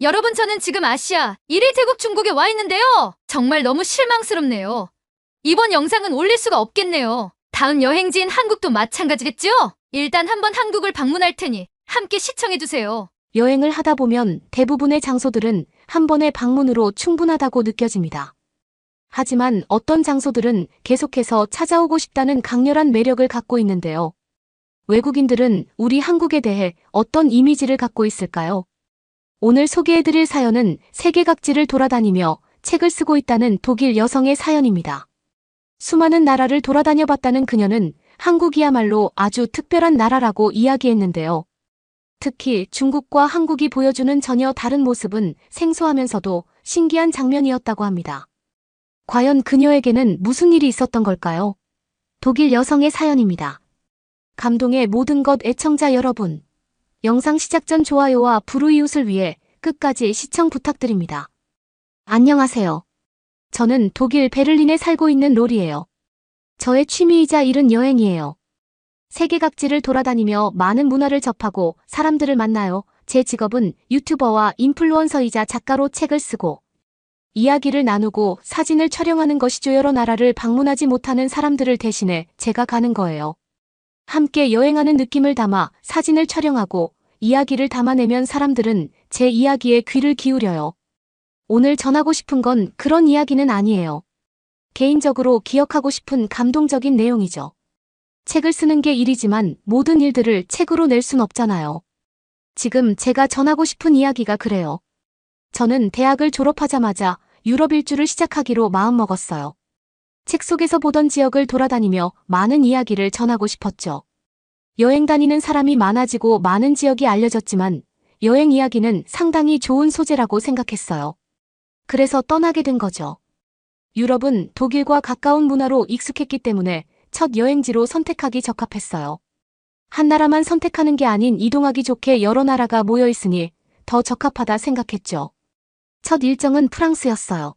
여러분, 저는 지금 아시아 1위 태국 중국에 와 있는데요. 정말 너무 실망스럽네요. 이번 영상은 올릴 수가 없겠네요. 다음 여행지인 한국도 마찬가지겠죠? 일단 한번 한국을 방문할 테니 함께 시청해주세요. 여행을 하다 보면 대부분의 장소들은 한 번의 방문으로 충분하다고 느껴집니다. 하지만 어떤 장소들은 계속해서 찾아오고 싶다는 강렬한 매력을 갖고 있는데요. 외국인들은 우리 한국에 대해 어떤 이미지를 갖고 있을까요? 오늘 소개해드릴 사연은 세계 각지를 돌아다니며 책을 쓰고 있다는 독일 여성의 사연입니다. 수많은 나라를 돌아다녀 봤다는 그녀는 한국이야말로 아주 특별한 나라라고 이야기했는데요. 특히 중국과 한국이 보여주는 전혀 다른 모습은 생소하면서도 신기한 장면이었다고 합니다. 과연 그녀에게는 무슨 일이 있었던 걸까요? 독일 여성의 사연입니다. 감동의 모든 것 애청자 여러분. 영상 시작 전 좋아요와 불우이웃을 위해 끝까지 시청 부탁드립니다. 안녕하세요. 저는 독일 베를린에 살고 있는 로리예요. 저의 취미이자 일은 여행이에요. 세계 각지를 돌아다니며 많은 문화를 접하고 사람들을 만나요. 제 직업은 유튜버와 인플루언서이자 작가로 책을 쓰고 이야기를 나누고 사진을 촬영하는 것이죠. 여러 나라를 방문하지 못하는 사람들을 대신해 제가 가는 거예요. 함께 여행하는 느낌을 담아 사진을 촬영하고 이야기를 담아내면 사람들은 제 이야기에 귀를 기울여요. 오늘 전하고 싶은 건 그런 이야기는 아니에요. 개인적으로 기억하고 싶은 감동적인 내용이죠. 책을 쓰는 게 일이지만 모든 일들을 책으로 낼 순 없잖아요. 지금 제가 전하고 싶은 이야기가 그래요. 저는 대학을 졸업하자마자 유럽 일주를 시작하기로 마음먹었어요. 책 속에서 보던 지역을 돌아다니며 많은 이야기를 전하고 싶었죠. 여행 다니는 사람이 많아지고 많은 지역이 알려졌지만 여행 이야기는 상당히 좋은 소재라고 생각했어요. 그래서 떠나게 된 거죠. 유럽은 독일과 가까운 문화로 익숙했기 때문에 첫 여행지로 선택하기 적합했어요. 한 나라만 선택하는 게 아닌 이동하기 좋게 여러 나라가 모여 있으니 더 적합하다 생각했죠. 첫 일정은 프랑스였어요.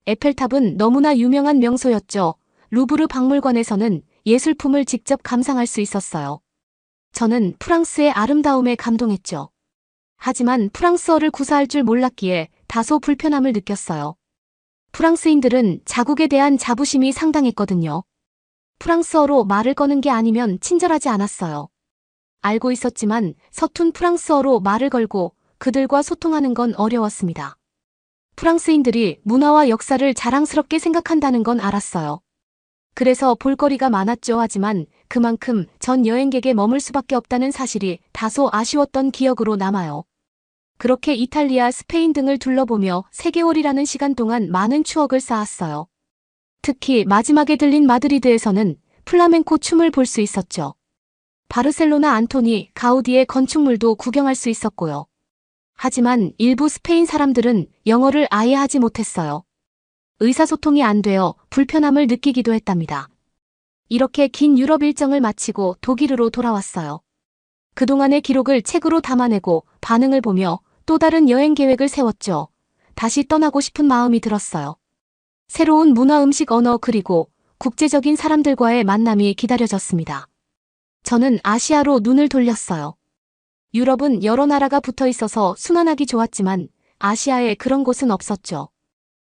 에펠탑은 너무나 유명한 명소였죠. 루브르 박물관에서는 예술품을 직접 감상할 수 있었어요. 저는 프랑스의 아름다움에 감동했죠. 하지만 프랑스어를 구사할 줄 몰랐기에 다소 불편함을 느꼈어요. 프랑스인들은 자국에 대한 자부심이 상당했거든요. 프랑스어로 말을 거는 게 아니면 친절하지 않았어요. 알고 있었지만 서툰 프랑스어로 말을 걸고 그들과 소통하는 건 어려웠습니다. 프랑스인들이 문화와 역사를 자랑스럽게 생각한다는 건 알았어요. 그래서 볼거리가 많았죠. 하지만 그만큼 전 여행객에 머물 수밖에 없다는 사실이 다소 아쉬웠던 기억으로 남아요. 그렇게 이탈리아, 스페인 등을 둘러보며 3개월이라는 시간 동안 많은 추억을 쌓았어요. 특히 마지막에 들린 마드리드에서는 플라멩코 춤을 볼 수 있었죠. 바르셀로나 안토니 가우디의 건축물도 구경할 수 있었고요. 하지만 일부 스페인 사람들은 영어를 아예 하지 못했어요. 의사소통이 안 되어 불편함을 느끼기도 했답니다. 이렇게 긴 유럽 일정을 마치고 독일으로 돌아왔어요. 그동안의 기록을 책으로 담아내고 반응을 보며 또 다른 여행 계획을 세웠죠. 다시 떠나고 싶은 마음이 들었어요. 새로운 문화, 음식, 언어 그리고 국제적인 사람들과의 만남이 기다려졌습니다. 저는 아시아로 눈을 돌렸어요. 유럽은 여러 나라가 붙어 있어서 순환하기 좋았지만 아시아에 그런 곳은 없었죠.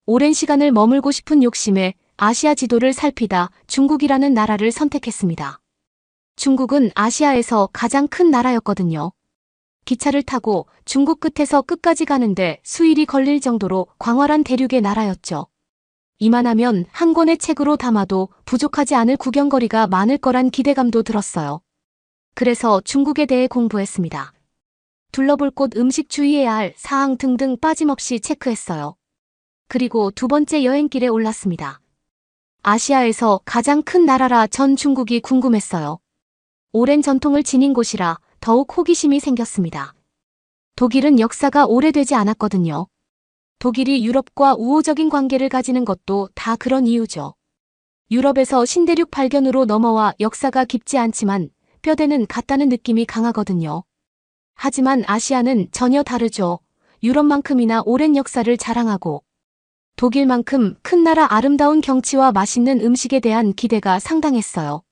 오랜 시간을 머물고 싶은 욕심에 아시아 지도를 살피다 중국이라는 나라를 선택했습니다. 중국은 아시아에서 가장 큰 나라였거든요. 기차를 타고 중국 끝에서 끝까지 가는데 수일이 걸릴 정도로 광활한 대륙의 나라였죠. 이만하면 한 권의 책으로 담아도 부족하지 않을 구경거리가 많을 거란 기대감도 들었어요. 그래서 중국에 대해 공부했습니다. 둘러볼 곳, 음식, 주의해야 할 사항 등등 빠짐없이 체크했어요. 그리고 두 번째 여행길에 올랐습니다. 아시아에서 가장 큰 나라라 전 중국이 궁금했어요. 오랜 전통을 지닌 곳이라 더욱 호기심이 생겼습니다. 독일은 역사가 오래되지 않았거든요. 독일이 유럽과 우호적인 관계를 가지는 것도 다 그런 이유죠. 유럽에서 신대륙 발견으로 넘어와 역사가 깊지 않지만 뼈대는 같다는 느낌이 강하거든요. 하지만 아시아는 전혀 다르죠. 유럽만큼이나 오랜 역사를 자랑하고 독일만큼 큰 나라, 아름다운 경치와 맛있는 음식에 대한 기대가 상당했어요.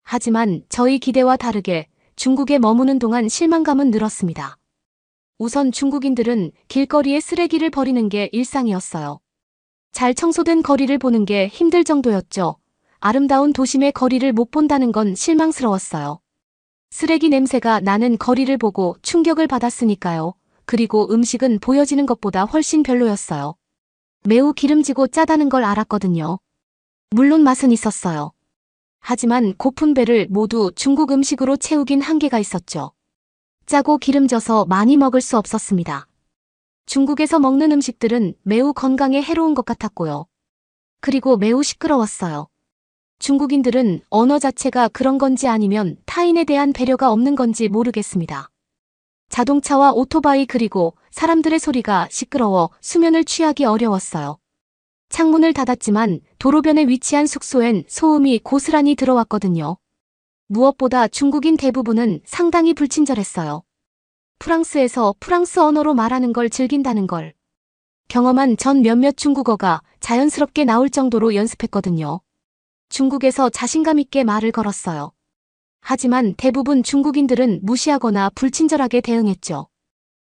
하지만 저희 기대와 다르게 중국에 머무는 동안 실망감은 늘었습니다. 우선 중국인들은 길거리에 쓰레기를 버리는 게 일상이었어요. 잘 청소된 거리를 보는 게 힘들 정도였죠. 아름다운 도심의 거리를 못 본다는 건 실망스러웠어요. 쓰레기 냄새가 나는 거리를 보고 충격을 받았으니까요. 그리고 음식은 보여지는 것보다 훨씬 별로였어요. 매우 기름지고 짜다는 걸 알았거든요. 물론 맛은 있었어요. 하지만 고픈 배를 모두 중국 음식으로 채우긴 한계가 있었죠. 짜고 기름져서 많이 먹을 수 없었습니다. 중국에서 먹는 음식들은 매우 건강에 해로운 것 같았고요. 그리고 매우 시끄러웠어요. 중국인들은 언어 자체가 그런 건지 아니면 타인에 대한 배려가 없는 건지 모르겠습니다. 자동차와 오토바이 그리고 사람들의 소리가 시끄러워 수면을 취하기 어려웠어요. 창문을 닫았지만 도로변에 위치한 숙소엔 소음이 고스란히 들어왔거든요. 무엇보다 중국인 대부분은 상당히 불친절했어요. 프랑스에서 프랑스 언어로 말하는 걸 즐긴다는 걸 경험한 전 몇몇 중국어가 자연스럽게 나올 정도로 연습했거든요. 중국에서 자신감 있게 말을 걸었어요. 하지만 대부분 중국인들은 무시하거나 불친절하게 대응했죠.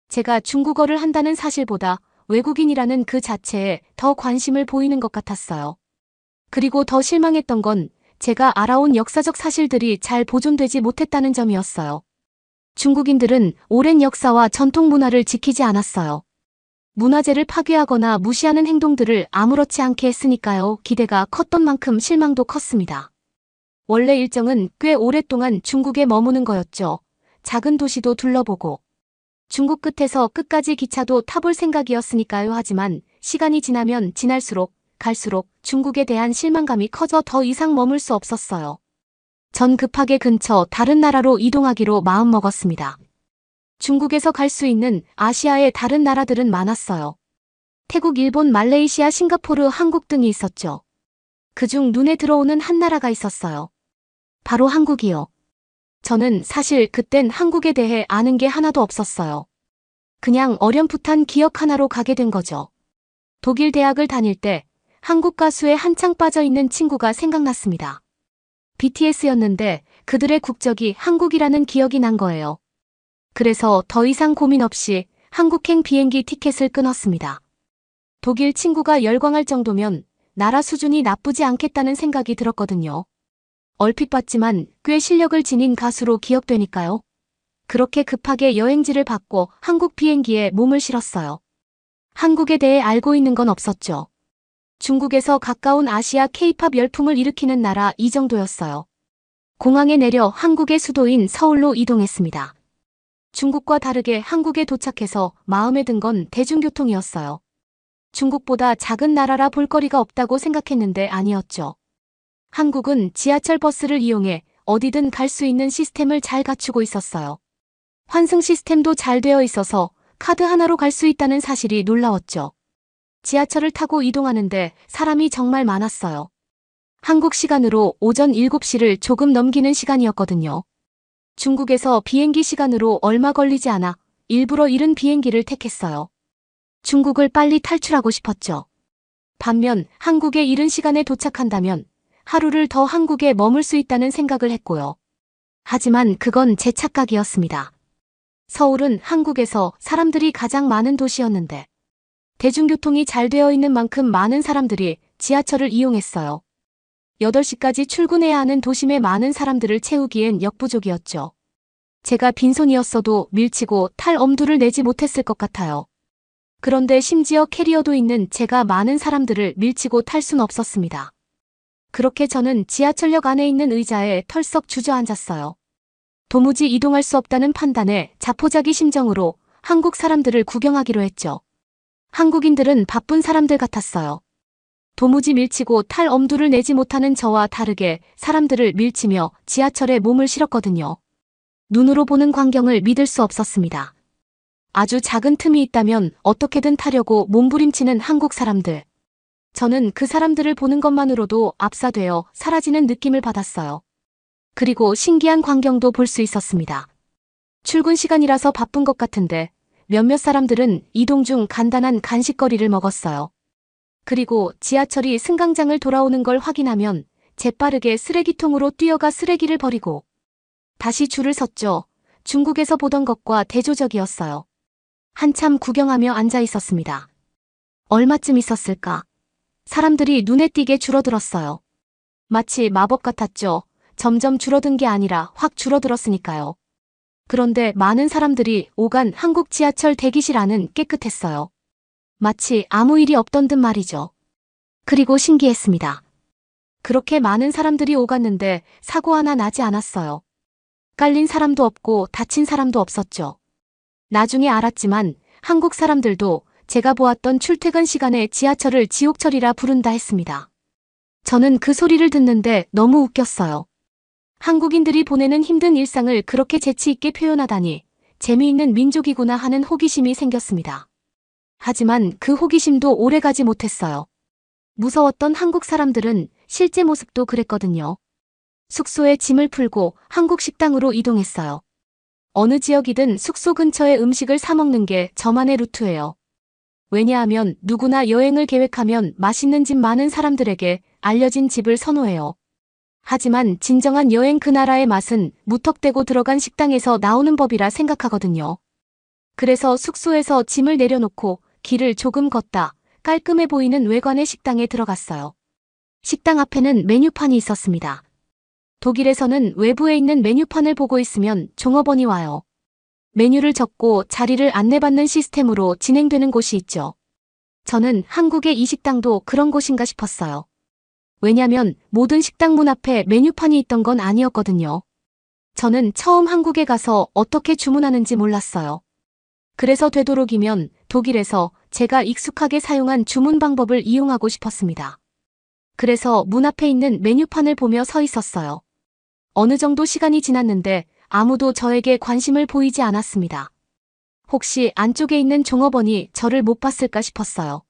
제가 중국어를 한다는 사실보다 외국인이라는 그 자체에 더 관심을 보이는 것 같았어요. 그리고 더 실망했던 건 제가 알아온 역사적 사실들이 잘 보존되지 못했다는 점이었어요. 중국인들은 오랜 역사와 전통 문화를 지키지 않았어요. 문화재를 파괴하거나 무시하는 행동들을 아무렇지 않게 했으니까요. 기대가 컸던 만큼 실망도 컸습니다. 원래 일정은 꽤 오랫동안 중국에 머무는 거였죠. 작은 도시도 둘러보고 중국 끝에서 끝까지 기차도 타볼 생각이었으니까요. 하지만 시간이 지나면 지날수록 갈수록 중국에 대한 실망감이 커져 더 이상 머물 수 없었어요. 전 급하게 근처 다른 나라로 이동하기로 마음먹었습니다. 중국에서 갈 수 있는 아시아의 다른 나라들은 많았어요. 태국, 일본, 말레이시아, 싱가포르, 한국 등이 있었죠. 그중 눈에 들어오는 한 나라가 있었어요. 바로 한국이요. 저는 사실 그땐 한국에 대해 아는 게 하나도 없었어요. 그냥 어렴풋한 기억 하나로 가게 된 거죠. 독일 대학을 다닐 때 한국 가수에 한창 빠져있는 친구가 생각났습니다. BTS였는데 그들의 국적이 한국이라는 기억이 난 거예요. 그래서 더 이상 고민 없이 한국행 비행기 티켓을 끊었습니다. 독일 친구가 열광할 정도면 나라 수준이 나쁘지 않겠다는 생각이 들었거든요. 얼핏 봤지만 꽤 실력을 지닌 가수로 기억되니까요. 그렇게 급하게 여행지를 바꿔 한국 비행기에 몸을 실었어요. 한국에 대해 알고 있는 건 없었죠. 중국에서 가까운 아시아 K-팝 열풍을 일으키는 나라 이 정도였어요. 공항에 내려 한국의 수도인 서울로 이동했습니다. 중국과 다르게 한국에 도착해서 마음에 든 건 대중교통이었어요. 중국보다 작은 나라라 볼거리가 없다고 생각했는데 아니었죠. 한국은 지하철 버스를 이용해 어디든 갈 수 있는 시스템을 잘 갖추고 있었어요. 환승 시스템도 잘 되어 있어서 카드 하나로 갈 수 있다는 사실이 놀라웠죠. 지하철을 타고 이동하는데 사람이 정말 많았어요. 한국 시간으로 오전 7시를 조금 넘기는 시간이었거든요. 중국에서 비행기 시간으로 얼마 걸리지 않아 일부러 이른 비행기를 택했어요. 중국을 빨리 탈출하고 싶었죠. 반면 한국에 이른 시간에 도착한다면 하루를 더 한국에 머물 수 있다는 생각을 했고요. 하지만 그건 제 착각이었습니다. 서울은 한국에서 사람들이 가장 많은 도시였는데 대중교통이 잘 되어 있는 만큼 많은 사람들이 지하철을 이용했어요. 8시까지 출근해야 하는 도심의 많은 사람들을 채우기엔 역부족이었죠. 제가 빈손이었어도 밀치고 탈 엄두를 내지 못했을 것 같아요. 그런데 심지어 캐리어도 있는 제가 많은 사람들을 밀치고 탈 순 없었습니다. 그렇게 저는 지하철역 안에 있는 의자에 털썩 주저앉았어요. 도무지 이동할 수 없다는 판단에 자포자기 심정으로 한국 사람들을 구경하기로 했죠. 한국인들은 바쁜 사람들 같았어요. 도무지 밀치고 탈 엄두를 내지 못하는 저와 다르게 사람들을 밀치며 지하철에 몸을 실었거든요. 눈으로 보는 광경을 믿을 수 없었습니다. 아주 작은 틈이 있다면 어떻게든 타려고 몸부림치는 한국 사람들. 저는 그 사람들을 보는 것만으로도 압사되어 사라지는 느낌을 받았어요. 그리고 신기한 광경도 볼 수 있었습니다. 출근 시간이라서 바쁜 것 같은데 몇몇 사람들은 이동 중 간단한 간식거리를 먹었어요. 그리고 지하철이 승강장을 돌아오는 걸 확인하면 재빠르게 쓰레기통으로 뛰어가 쓰레기를 버리고 다시 줄을 섰죠. 중국에서 보던 것과 대조적이었어요. 한참 구경하며 앉아 있었습니다. 얼마쯤 있었을까? 사람들이 눈에 띄게 줄어들었어요. 마치 마법 같았죠. 점점 줄어든 게 아니라 확 줄어들었으니까요. 그런데 많은 사람들이 오간 한국 지하철 대기실 안은 깨끗했어요. 마치 아무 일이 없던 듯 말이죠. 그리고 신기했습니다. 그렇게 많은 사람들이 오갔는데 사고 하나 나지 않았어요. 깔린 사람도 없고 다친 사람도 없었죠. 나중에 알았지만 한국 사람들도 제가 보았던 출퇴근 시간에 지하철을 지옥철이라 부른다 했습니다. 저는 그 소리를 듣는데 너무 웃겼어요. 한국인들이 보내는 힘든 일상을 그렇게 재치 있게 표현하다니 재미있는 민족이구나 하는 호기심이 생겼습니다. 하지만 그 호기심도 오래가지 못했어요. 무서웠던 한국 사람들은 실제 모습도 그랬거든요. 숙소에 짐을 풀고 한국 식당으로 이동했어요. 어느 지역이든 숙소 근처에 음식을 사 먹는 게 저만의 루트예요. 왜냐하면 누구나 여행을 계획하면 맛있는 집 많은 사람들에게 알려진 집을 선호해요. 하지만 진정한 여행 그 나라의 맛은 무턱대고 들어간 식당에서 나오는 법이라 생각하거든요. 그래서 숙소에서 짐을 내려놓고 길을 조금 걷다 깔끔해 보이는 외관의 식당에 들어갔어요. 식당 앞에는 메뉴판이 있었습니다. 독일에서는 외부에 있는 메뉴판을 보고 있으면 종업원이 와요. 메뉴를 적고 자리를 안내받는 시스템으로 진행되는 곳이 있죠. 저는 한국의 이 식당도 그런 곳인가 싶었어요. 왜냐면 모든 식당 문 앞에 메뉴판이 있던 건 아니었거든요. 저는 처음 한국에 가서 어떻게 주문하는지 몰랐어요. 그래서 되도록이면 독일에서 제가 익숙하게 사용한 주문 방법을 이용하고 싶었습니다. 그래서 문 앞에 있는 메뉴판을 보며 서 있었어요. 어느 정도 시간이 지났는데 아무도 저에게 관심을 보이지 않았습니다. 혹시 안쪽에 있는 종업원이 저를 못 봤을까 싶었어요.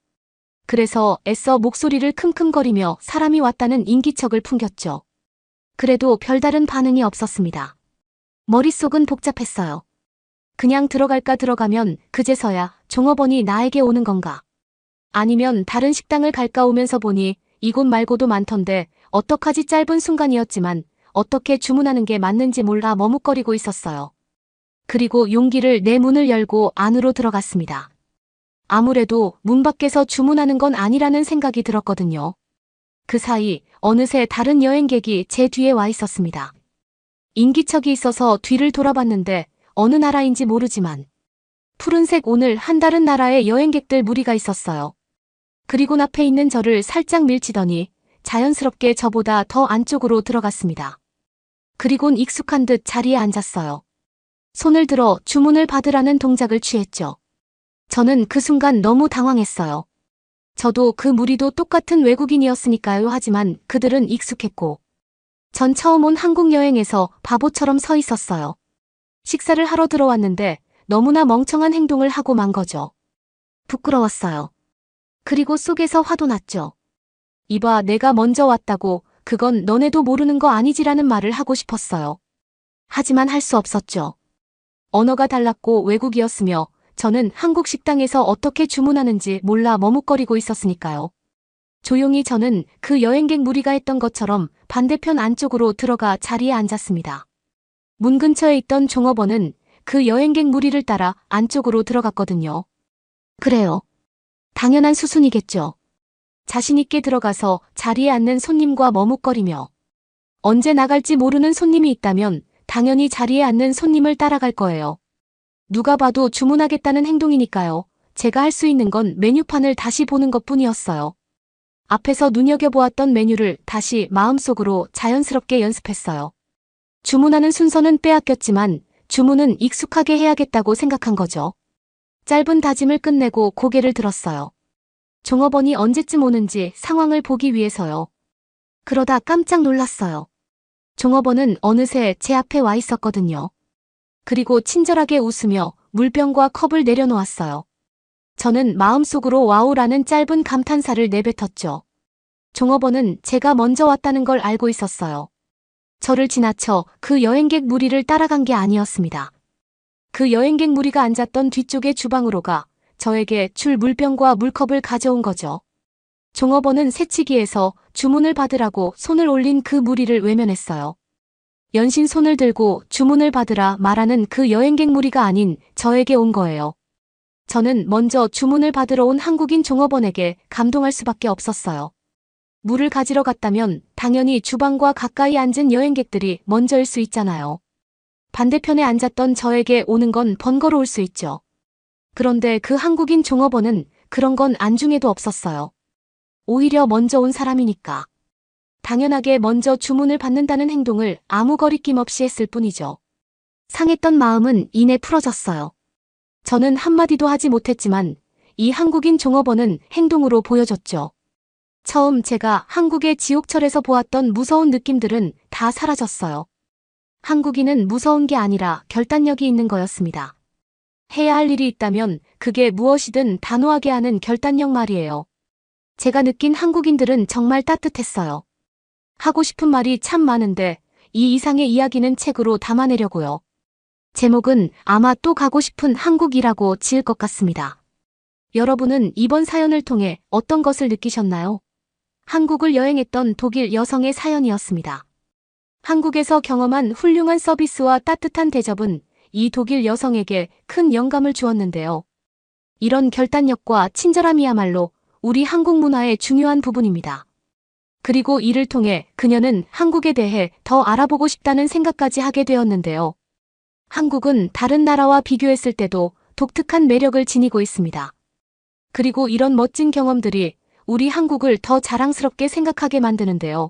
그래서 애써 목소리를 킁킁거리며 사람이 왔다는 인기척을 풍겼죠. 그래도 별다른 반응이 없었습니다. 머릿속은 복잡했어요. 그냥 들어갈까 들어가면 그제서야 종업원이 나에게 오는 건가? 아니면 다른 식당을 갈까 오면서 보니 이곳 말고도 많던데 어떡하지 짧은 순간이었지만 어떻게 주문하는 게 맞는지 몰라 머뭇거리고 있었어요. 그리고 용기를 내 문을 열고 안으로 들어갔습니다. 아무래도 문 밖에서 주문하는 건 아니라는 생각이 들었거든요. 그 사이 어느새 다른 여행객이 제 뒤에 와 있었습니다. 인기척이 있어서 뒤를 돌아봤는데 어느 나라인지 모르지만 푸른색 옷을 한 다른 나라의 여행객들 무리가 있었어요. 그리고 앞에 있는 저를 살짝 밀치더니 자연스럽게 저보다 더 안쪽으로 들어갔습니다. 그리곤 익숙한 듯 자리에 앉았어요. 손을 들어 주문을 받으라는 동작을 취했죠. 저는 그 순간 너무 당황했어요. 저도 그 무리도 똑같은 외국인이었으니까요. 하지만 그들은 익숙했고 전 처음 온 한국 여행에서 바보처럼 서 있었어요. 식사를 하러 들어왔는데 너무나 멍청한 행동을 하고 만 거죠. 부끄러웠어요. 그리고 속에서 화도 났죠. 이봐, 내가 먼저 왔다고 그건 너네도 모르는 거 아니지라는 말을 하고 싶었어요. 하지만 할 수 없었죠. 언어가 달랐고 외국이었으며 저는 한국 식당에서 어떻게 주문하는지 몰라 머뭇거리고 있었으니까요. 조용히 저는 그 여행객 무리가 했던 것처럼 반대편 안쪽으로 들어가 자리에 앉았습니다. 문 근처에 있던 종업원은 그 여행객 무리를 따라 안쪽으로 들어갔거든요. 그래요. 당연한 수순이겠죠. 자신있게 들어가서 자리에 앉는 손님과 머뭇거리며 언제 나갈지 모르는 손님이 있다면 당연히 자리에 앉는 손님을 따라갈 거예요. 누가 봐도 주문하겠다는 행동이니까요. 제가 할 수 있는 건 메뉴판을 다시 보는 것뿐이었어요. 앞에서 눈여겨보았던 메뉴를 다시 마음속으로 자연스럽게 연습했어요. 주문하는 순서는 빼앗겼지만 주문은 익숙하게 해야겠다고 생각한 거죠. 짧은 다짐을 끝내고 고개를 들었어요. 종업원이 언제쯤 오는지 상황을 보기 위해서요. 그러다 깜짝 놀랐어요. 종업원은 어느새 제 앞에 와 있었거든요. 그리고 친절하게 웃으며 물병과 컵을 내려놓았어요. 저는 마음속으로 와우라는 짧은 감탄사를 내뱉었죠. 종업원은 제가 먼저 왔다는 걸 알고 있었어요. 저를 지나쳐 그 여행객 무리를 따라간 게 아니었습니다. 그 여행객 무리가 앉았던 뒤쪽의 주방으로 가 저에게 줄 물병과 물컵을 가져온 거죠. 종업원은 새치기에서 주문을 받으라고 손을 올린 그 무리를 외면했어요. 연신 손을 들고 주문을 받으라 말하는 그 여행객 무리가 아닌 저에게 온 거예요. 저는 먼저 주문을 받으러 온 한국인 종업원에게 감동할 수밖에 없었어요. 물을 가지러 갔다면 당연히 주방과 가까이 앉은 여행객들이 먼저일 수 있잖아요. 반대편에 앉았던 저에게 오는 건 번거로울 수 있죠. 그런데 그 한국인 종업원은 그런 건 안중에도 없었어요. 오히려 먼저 온 사람이니까. 당연하게 먼저 주문을 받는다는 행동을 아무 거리낌 없이 했을 뿐이죠. 상했던 마음은 이내 풀어졌어요. 저는 한마디도 하지 못했지만 이 한국인 종업원은 행동으로 보여줬죠. 처음 제가 한국의 지옥철에서 보았던 무서운 느낌들은 다 사라졌어요. 한국인은 무서운 게 아니라 결단력이 있는 거였습니다. 해야 할 일이 있다면 그게 무엇이든 단호하게 하는 결단력 말이에요. 제가 느낀 한국인들은 정말 따뜻했어요. 하고 싶은 말이 참 많은데 이 이상의 이야기는 책으로 담아내려고요. 제목은 아마 또 가고 싶은 한국이라고 지을 것 같습니다. 여러분은 이번 사연을 통해 어떤 것을 느끼셨나요? 한국을 여행했던 독일 여성의 사연이었습니다. 한국에서 경험한 훌륭한 서비스와 따뜻한 대접은 이 독일 여성에게 큰 영감을 주었는데요. 이런 결단력과 친절함이야말로 우리 한국 문화의 중요한 부분입니다. 그리고 이를 통해 그녀는 한국에 대해 더 알아보고 싶다는 생각까지 하게 되었는데요. 한국은 다른 나라와 비교했을 때도 독특한 매력을 지니고 있습니다. 그리고 이런 멋진 경험들이 우리 한국을 더 자랑스럽게 생각하게 만드는데요.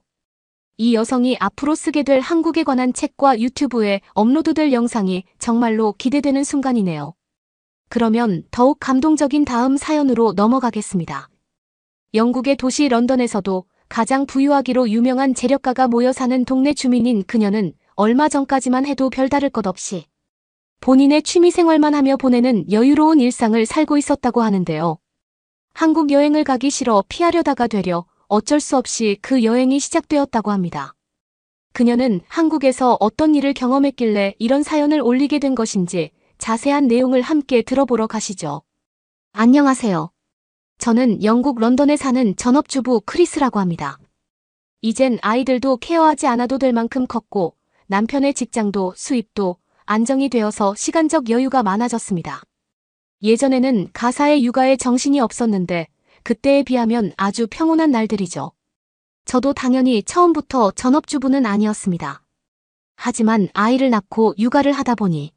이 여성이 앞으로 쓰게 될 한국에 관한 책과 유튜브에 업로드될 영상이 정말로 기대되는 순간이네요. 그러면 더욱 감동적인 다음 사연으로 넘어가겠습니다. 영국의 도시 런던에서도 가장 부유하기로 유명한 재력가가 모여 사는 동네 주민인 그녀는 얼마 전까지만 해도 별다를 것 없이 본인의 취미생활만 하며 보내는 여유로운 일상을 살고 있었다고 하는데요. 한국 여행을 가기 싫어 피하려다가 되려 어쩔 수 없이 그 여행이 시작되었다고 합니다. 그녀는 한국에서 어떤 일을 경험했길래 이런 사연을 올리게 된 것인지 자세한 내용을 함께 들어보러 가시죠. 안녕하세요. 저는 영국 런던에 사는 전업주부 크리스라고 합니다. 이젠 아이들도 케어하지 않아도 될 만큼 컸고 남편의 직장도 수입도 안정이 되어서 시간적 여유가 많아졌습니다. 예전에는 가사의 육아에 정신이 없었는데 그때에 비하면 아주 평온한 날들이죠. 저도 당연히 처음부터 전업주부는 아니었습니다. 하지만 아이를 낳고 육아를 하다 보니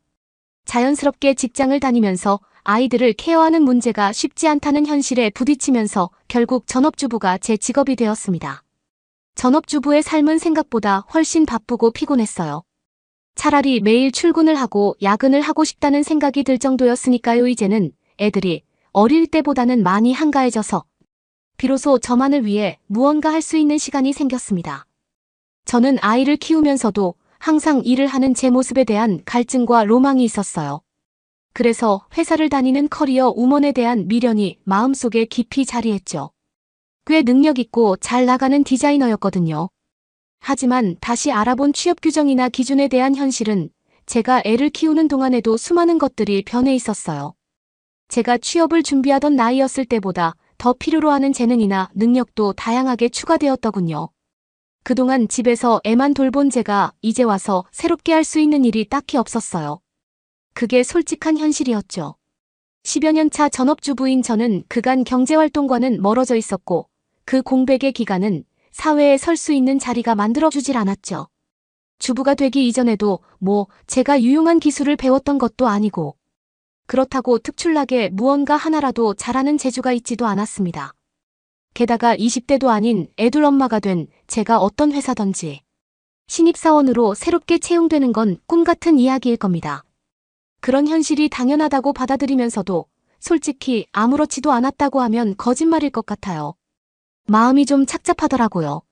자연스럽게 직장을 다니면서 아이들을 케어하는 문제가 쉽지 않다는 현실에 부딪히면서 결국 전업주부가 제 직업이 되었습니다. 전업주부의 삶은 생각보다 훨씬 바쁘고 피곤했어요. 차라리 매일 출근을 하고 야근을 하고 싶다는 생각이 들 정도였으니까요. 이제는 애들이 어릴 때보다는 많이 한가해져서 비로소 저만을 위해 무언가 할 수 있는 시간이 생겼습니다. 저는 아이를 키우면서도 항상 일을 하는 제 모습에 대한 갈증과 로망이 있었어요. 그래서 회사를 다니는 커리어 우먼에 대한 미련이 마음속에 깊이 자리했죠. 꽤 능력 있고 잘 나가는 디자이너였거든요. 하지만 다시 알아본 취업 규정이나 기준에 대한 현실은 제가 애를 키우는 동안에도 수많은 것들이 변해 있었어요. 제가 취업을 준비하던 나이였을 때보다 더 필요로 하는 재능이나 능력도 다양하게 추가되었더군요. 그동안 집에서 애만 돌본 제가 이제 와서 새롭게 할 수 있는 일이 딱히 없었어요. 그게 솔직한 현실이었죠. 10여 년 차 전업주부인 저는 그간 경제활동과는 멀어져 있었고 그 공백의 기간은 사회에 설 수 있는 자리가 만들어주질 않았죠. 주부가 되기 이전에도 제가 유용한 기술을 배웠던 것도 아니고 그렇다고 특출나게 무언가 하나라도 잘하는 재주가 있지도 않았습니다. 게다가 20대도 아닌 애둘 엄마가 된 제가 어떤 회사든지 신입사원으로 새롭게 채용되는 건 꿈같은 이야기일 겁니다. 그런 현실이 당연하다고 받아들이면서도 솔직히 아무렇지도 않았다고 하면 거짓말일 것 같아요. 마음이 좀 착잡하더라고요.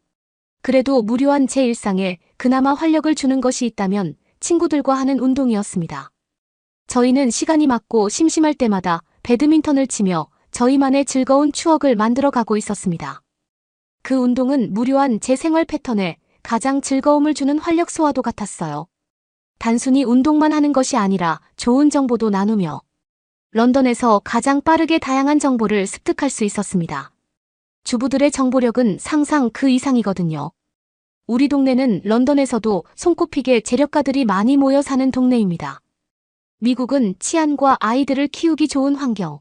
그래도 무료한 제 일상에 그나마 활력을 주는 것이 있다면 친구들과 하는 운동이었습니다. 저희는 시간이 맞고 심심할 때마다 배드민턴을 치며 저희만의 즐거운 추억을 만들어가고 있었습니다. 그 운동은 무료한 제 생활 패턴에 가장 즐거움을 주는 활력소와도 같았어요. 단순히 운동만 하는 것이 아니라 좋은 정보도 나누며 런던에서 가장 빠르게 다양한 정보를 습득할 수 있었습니다. 주부들의 정보력은 상상 그 이상이거든요. 우리 동네는 런던에서도 손꼽히게 재력가들이 많이 모여 사는 동네입니다. 미국은 치안과 아이들을 키우기 좋은 환경,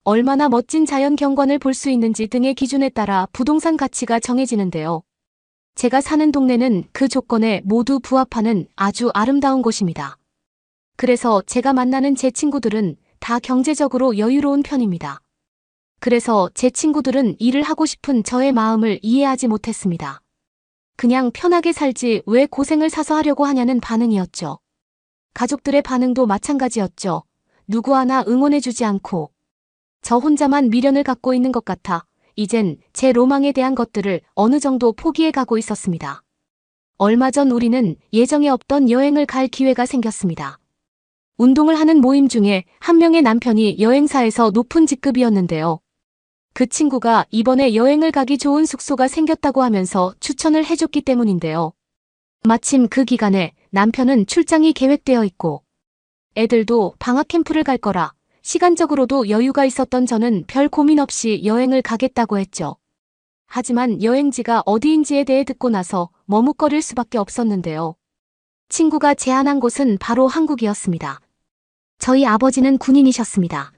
얼마나 멋진 자연 경관을 볼 수 있는지 등의 기준에 따라 부동산 가치가 정해지는데요. 제가 사는 동네는 그 조건에 모두 부합하는 아주 아름다운 곳입니다. 그래서 제가 만나는 제 친구들은 다 경제적으로 여유로운 편입니다. 그래서 제 친구들은 일을 하고 싶은 저의 마음을 이해하지 못했습니다. 그냥 편하게 살지 왜 고생을 사서 하려고 하냐는 반응이었죠. 가족들의 반응도 마찬가지였죠. 누구 하나 응원해주지 않고 저 혼자만 미련을 갖고 있는 것 같아 이젠 제 로망에 대한 것들을 어느 정도 포기해 가고 있었습니다. 얼마 전 우리는 예정에 없던 여행을 갈 기회가 생겼습니다. 운동을 하는 모임 중에 한 명의 남편이 여행사에서 높은 직급이었는데요. 그 친구가 이번에 여행을 가기 좋은 숙소가 생겼다고 하면서 추천을 해줬기 때문인데요. 마침 그 기간에 남편은 출장이 계획되어 있고 애들도 방학 캠프를 갈 거라 시간적으로도 여유가 있었던 저는 별 고민 없이 여행을 가겠다고 했죠. 하지만 여행지가 어디인지에 대해 듣고 나서 머뭇거릴 수밖에 없었는데요. 친구가 제안한 곳은 바로 한국이었습니다. 저희 아버지는 군인이셨습니다.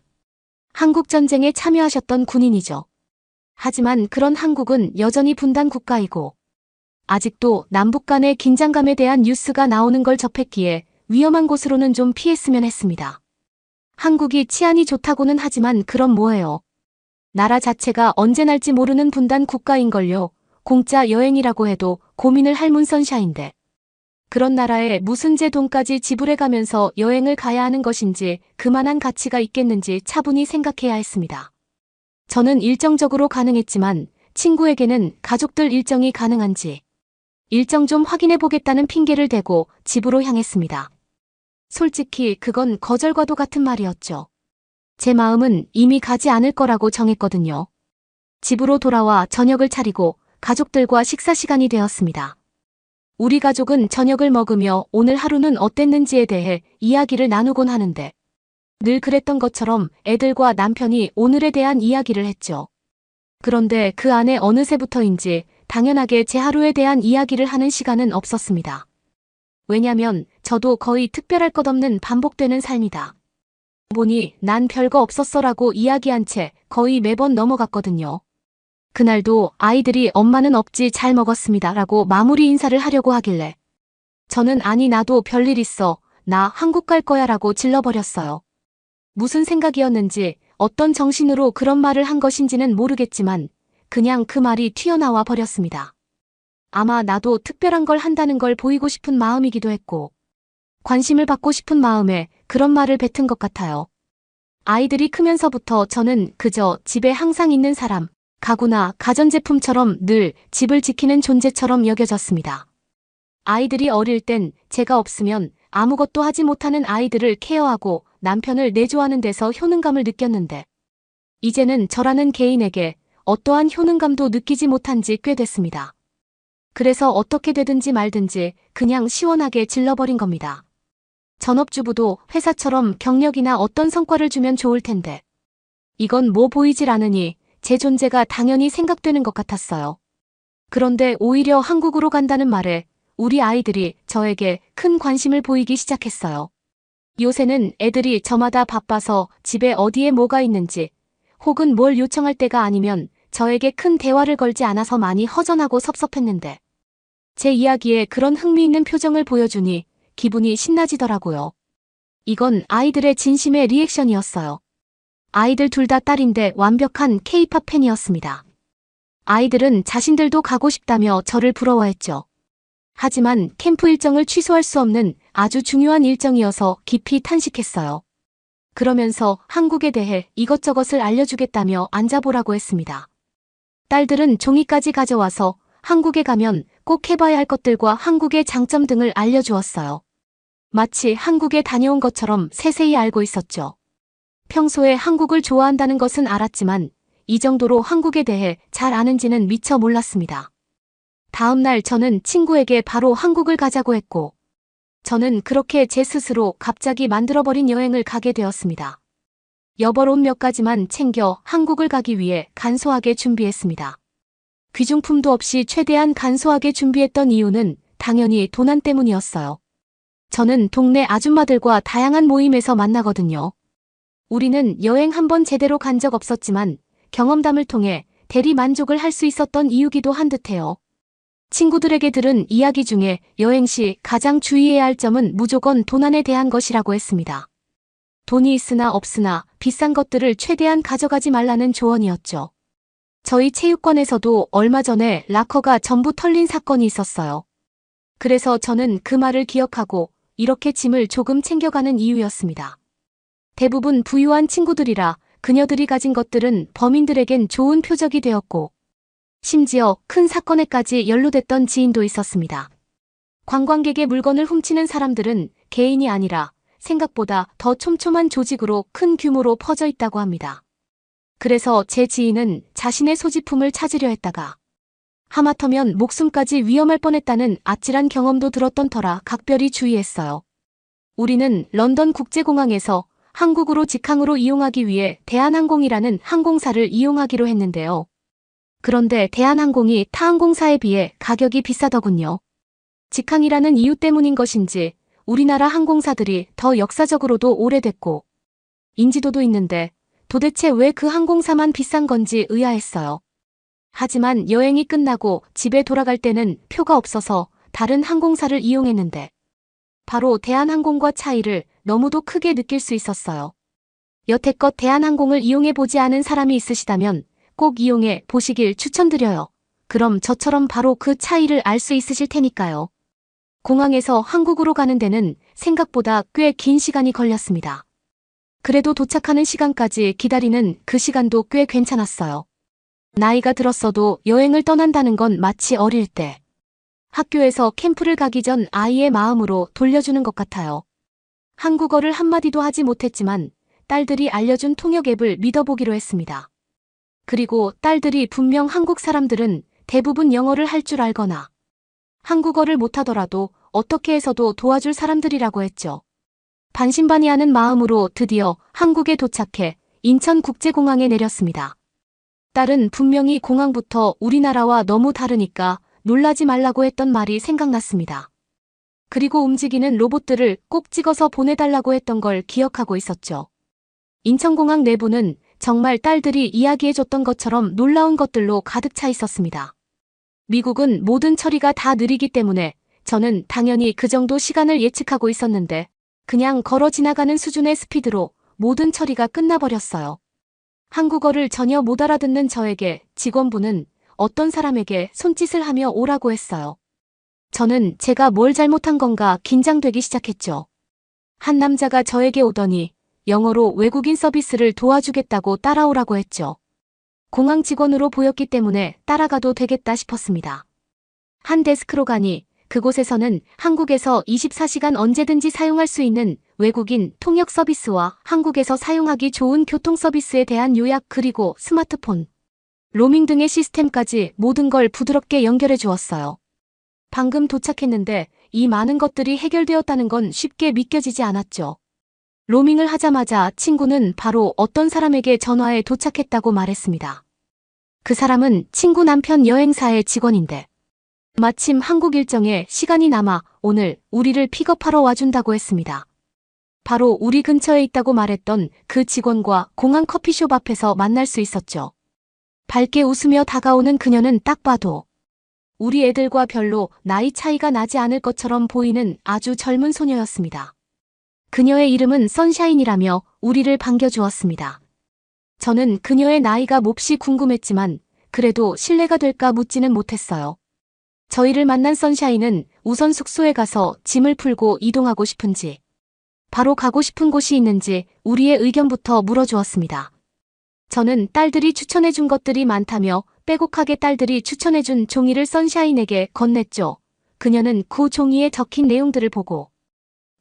한국전쟁에 참여하셨던 군인이죠. 하지만 그런 한국은 여전히 분단 국가이고 아직도 남북 간의 긴장감에 대한 뉴스가 나오는 걸 접했기에 위험한 곳으로는 좀 피했으면 했습니다. 한국이 치안이 좋다고는 하지만 그럼 뭐예요? 나라 자체가 언제 날지 모르는 분단 국가인걸요. 공짜 여행이라고 해도 고민을 할 문선샤인데. 그런 나라에 무슨 제 돈까지 지불해가면서 여행을 가야 하는 것인지 그만한 가치가 있겠는지 차분히 생각해야 했습니다. 저는 일정적으로 가능했지만 친구에게는 가족들 일정이 가능한지 일정 좀 확인해보겠다는 핑계를 대고 집으로 향했습니다. 솔직히 그건 거절과도 같은 말이었죠. 제 마음은 이미 가지 않을 거라고 정했거든요. 집으로 돌아와 저녁을 차리고 가족들과 식사 시간이 되었습니다. 우리 가족은 저녁을 먹으며 오늘 하루는 어땠는지에 대해 이야기를 나누곤 하는데 늘 그랬던 것처럼 애들과 남편이 오늘에 대한 이야기를 했죠. 그런데 그 안에 어느새부터인지 당연하게 제 하루에 대한 이야기를 하는 시간은 없었습니다. 왜냐면 저도 거의 특별할 것 없는 반복되는 삶이다 보니 난 별거 없었어라고 이야기한 채 거의 매번 넘어갔거든요. 그날도 아이들이 엄마는 없지 잘 먹었습니다 라고 마무리 인사를 하려고 하길래 저는 아니 나도 별일 있어 나 한국 갈 거야 라고 질러버렸어요. 무슨 생각이었는지 어떤 정신으로 그런 말을 한 것인지는 모르겠지만 그냥 그 말이 튀어나와 버렸습니다. 아마 나도 특별한 걸 한다는 걸 보이고 싶은 마음이기도 했고 관심을 받고 싶은 마음에 그런 말을 뱉은 것 같아요. 아이들이 크면서부터 저는 그저 집에 항상 있는 사람, 가구나 가전제품처럼 늘 집을 지키는 존재처럼 여겨졌습니다. 아이들이 어릴 땐 제가 없으면 아무것도 하지 못하는 아이들을 케어하고 남편을 내조하는 데서 효능감을 느꼈는데 이제는 저라는 개인에게 어떠한 효능감도 느끼지 못한 지 꽤 됐습니다. 그래서 어떻게 되든지 말든지 그냥 시원하게 질러버린 겁니다. 전업주부도 회사처럼 경력이나 어떤 성과를 주면 좋을 텐데 이건 뭐 보이질 않으니 제 존재가 당연히 생각되는 것 같았어요. 그런데 오히려 한국으로 간다는 말에 우리 아이들이 저에게 큰 관심을 보이기 시작했어요. 요새는 애들이 저마다 바빠서 집에 어디에 뭐가 있는지 혹은 뭘 요청할 때가 아니면 저에게 큰 대화를 걸지 않아서 많이 허전하고 섭섭했는데 제 이야기에 그런 흥미있는 표정을 보여주니 기분이 신나지더라고요. 이건 아이들의 진심의 리액션이었어요. 아이들 둘 다 딸인데 완벽한 K-팝 팬이었습니다. 아이들은 자신들도 가고 싶다며 저를 부러워했죠. 하지만 캠프 일정을 취소할 수 없는 아주 중요한 일정이어서 깊이 탄식했어요. 그러면서 한국에 대해 이것저것을 알려주겠다며 앉아보라고 했습니다. 딸들은 종이까지 가져와서 한국에 가면 꼭 해봐야 할 것들과 한국의 장점 등을 알려주었어요. 마치 한국에 다녀온 것처럼 세세히 알고 있었죠. 평소에 한국을 좋아한다는 것은 알았지만 이 정도로 한국에 대해 잘 아는지는 미처 몰랐습니다. 다음 날 저는 친구에게 바로 한국을 가자고 했고 저는 그렇게 제 스스로 갑자기 만들어버린 여행을 가게 되었습니다. 여벌 옷 몇 가지만 챙겨 한국을 가기 위해 간소하게 준비했습니다. 귀중품도 없이 최대한 간소하게 준비했던 이유는 당연히 도난 때문이었어요. 저는 동네 아줌마들과 다양한 모임에서 만나거든요. 우리는 여행 한 번 제대로 간 적 없었지만 경험담을 통해 대리 만족을 할 수 있었던 이유기도 한 듯해요. 친구들에게 들은 이야기 중에 여행 시 가장 주의해야 할 점은 무조건 도난에 대한 것이라고 했습니다. 돈이 있으나 없으나 비싼 것들을 최대한 가져가지 말라는 조언이었죠. 저희 체육관에서도 얼마 전에 라커가 전부 털린 사건이 있었어요. 그래서 저는 그 말을 기억하고 이렇게 짐을 조금 챙겨가는 이유였습니다. 대부분 부유한 친구들이라 그녀들이 가진 것들은 범인들에겐 좋은 표적이 되었고 심지어 큰 사건에까지 연루됐던 지인도 있었습니다. 관광객의 물건을 훔치는 사람들은 개인이 아니라 생각보다 더 촘촘한 조직으로 큰 규모로 퍼져 있다고 합니다. 그래서 제 지인은 자신의 소지품을 찾으려 했다가 하마터면 목숨까지 위험할 뻔했다는 아찔한 경험도 들었던 터라 각별히 주의했어요. 우리는 런던 국제공항에서 한국으로 직항으로 이용하기 위해 대한항공이라는 항공사를 이용하기로 했는데요. 그런데 대한항공이 타 항공사에 비해 가격이 비싸더군요. 직항이라는 이유 때문인 것인지 우리나라 항공사들이 더 역사적으로도 오래됐고 인지도도 있는데 도대체 왜 그 항공사만 비싼 건지 의아했어요. 하지만 여행이 끝나고 집에 돌아갈 때는 표가 없어서 다른 항공사를 이용했는데 바로 대한항공과 차이를 너무도 크게 느낄 수 있었어요. 여태껏 대한항공을 이용해보지 않은 사람이 있으시다면 꼭 이용해 보시길 추천드려요. 그럼 저처럼 바로 그 차이를 알 수 있으실 테니까요. 공항에서 한국으로 가는 데는 생각보다 꽤 긴 시간이 걸렸습니다. 그래도 도착하는 시간까지 기다리는 그 시간도 꽤 괜찮았어요. 나이가 들었어도 여행을 떠난다는 건 마치 어릴 때 학교에서 캠프를 가기 전 아이의 마음으로 돌려주는 것 같아요. 한국어를 한마디도 하지 못했지만 딸들이 알려준 통역 앱을 믿어보기로 했습니다. 그리고 딸들이 분명 한국 사람들은 대부분 영어를 할 줄 알거나 한국어를 못하더라도 어떻게 해서도 도와줄 사람들이라고 했죠. 반신반의하는 마음으로 드디어 한국에 도착해 인천국제공항에 내렸습니다. 딸은 분명히 공항부터 우리나라와 너무 다르니까 놀라지 말라고 했던 말이 생각났습니다. 그리고 움직이는 로봇들을 꼭 찍어서 보내달라고 했던 걸 기억하고 있었죠. 인천공항 내부는 정말 딸들이 이야기해줬던 것처럼 놀라운 것들로 가득 차 있었습니다. 미국은 모든 처리가 다 느리기 때문에 저는 당연히 그 정도 시간을 예측하고 있었는데 그냥 걸어 지나가는 수준의 스피드로 모든 처리가 끝나버렸어요. 한국어를 전혀 못 알아듣는 저에게 직원분은 어떤 사람에게 손짓을 하며 오라고 했어요. 저는 제가 뭘 잘못한 건가 긴장되기 시작했죠. 한 남자가 저에게 오더니 영어로 외국인 서비스를 도와주겠다고 따라오라고 했죠. 공항 직원으로 보였기 때문에 따라가도 되겠다 싶었습니다. 한 데스크로 가니 그곳에서는 한국에서 24시간 언제든지 사용할 수 있는 외국인 통역 서비스와 한국에서 사용하기 좋은 교통 서비스에 대한 요약 그리고 스마트폰, 로밍 등의 시스템까지 모든 걸 부드럽게 연결해 주었어요. 방금 도착했는데 이 많은 것들이 해결되었다는 건 쉽게 믿겨지지 않았죠. 로밍을 하자마자 친구는 바로 어떤 사람에게 전화해 도착했다고 말했습니다. 그 사람은 친구 남편 여행사의 직원인데 마침 한국 일정에 시간이 남아 오늘 우리를 픽업하러 와준다고 했습니다. 바로 우리 근처에 있다고 말했던 그 직원과 공항 커피숍 앞에서 만날 수 있었죠. 밝게 웃으며 다가오는 그녀는 딱 봐도 우리 애들과 별로 나이 차이가 나지 않을 것처럼 보이는 아주 젊은 소녀였습니다. 그녀의 이름은 선샤인이라며 우리를 반겨주었습니다. 저는 그녀의 나이가 몹시 궁금했지만 그래도 실례가 될까 묻지는 못했어요. 저희를 만난 선샤인은 우선 숙소에 가서 짐을 풀고 이동하고 싶은지 바로 가고 싶은 곳이 있는지 우리의 의견부터 물어주었습니다. 저는 딸들이 추천해준 것들이 많다며 빼곡하게 딸들이 추천해준 종이를 선샤인에게 건넸죠. 그녀는 그 종이에 적힌 내용들을 보고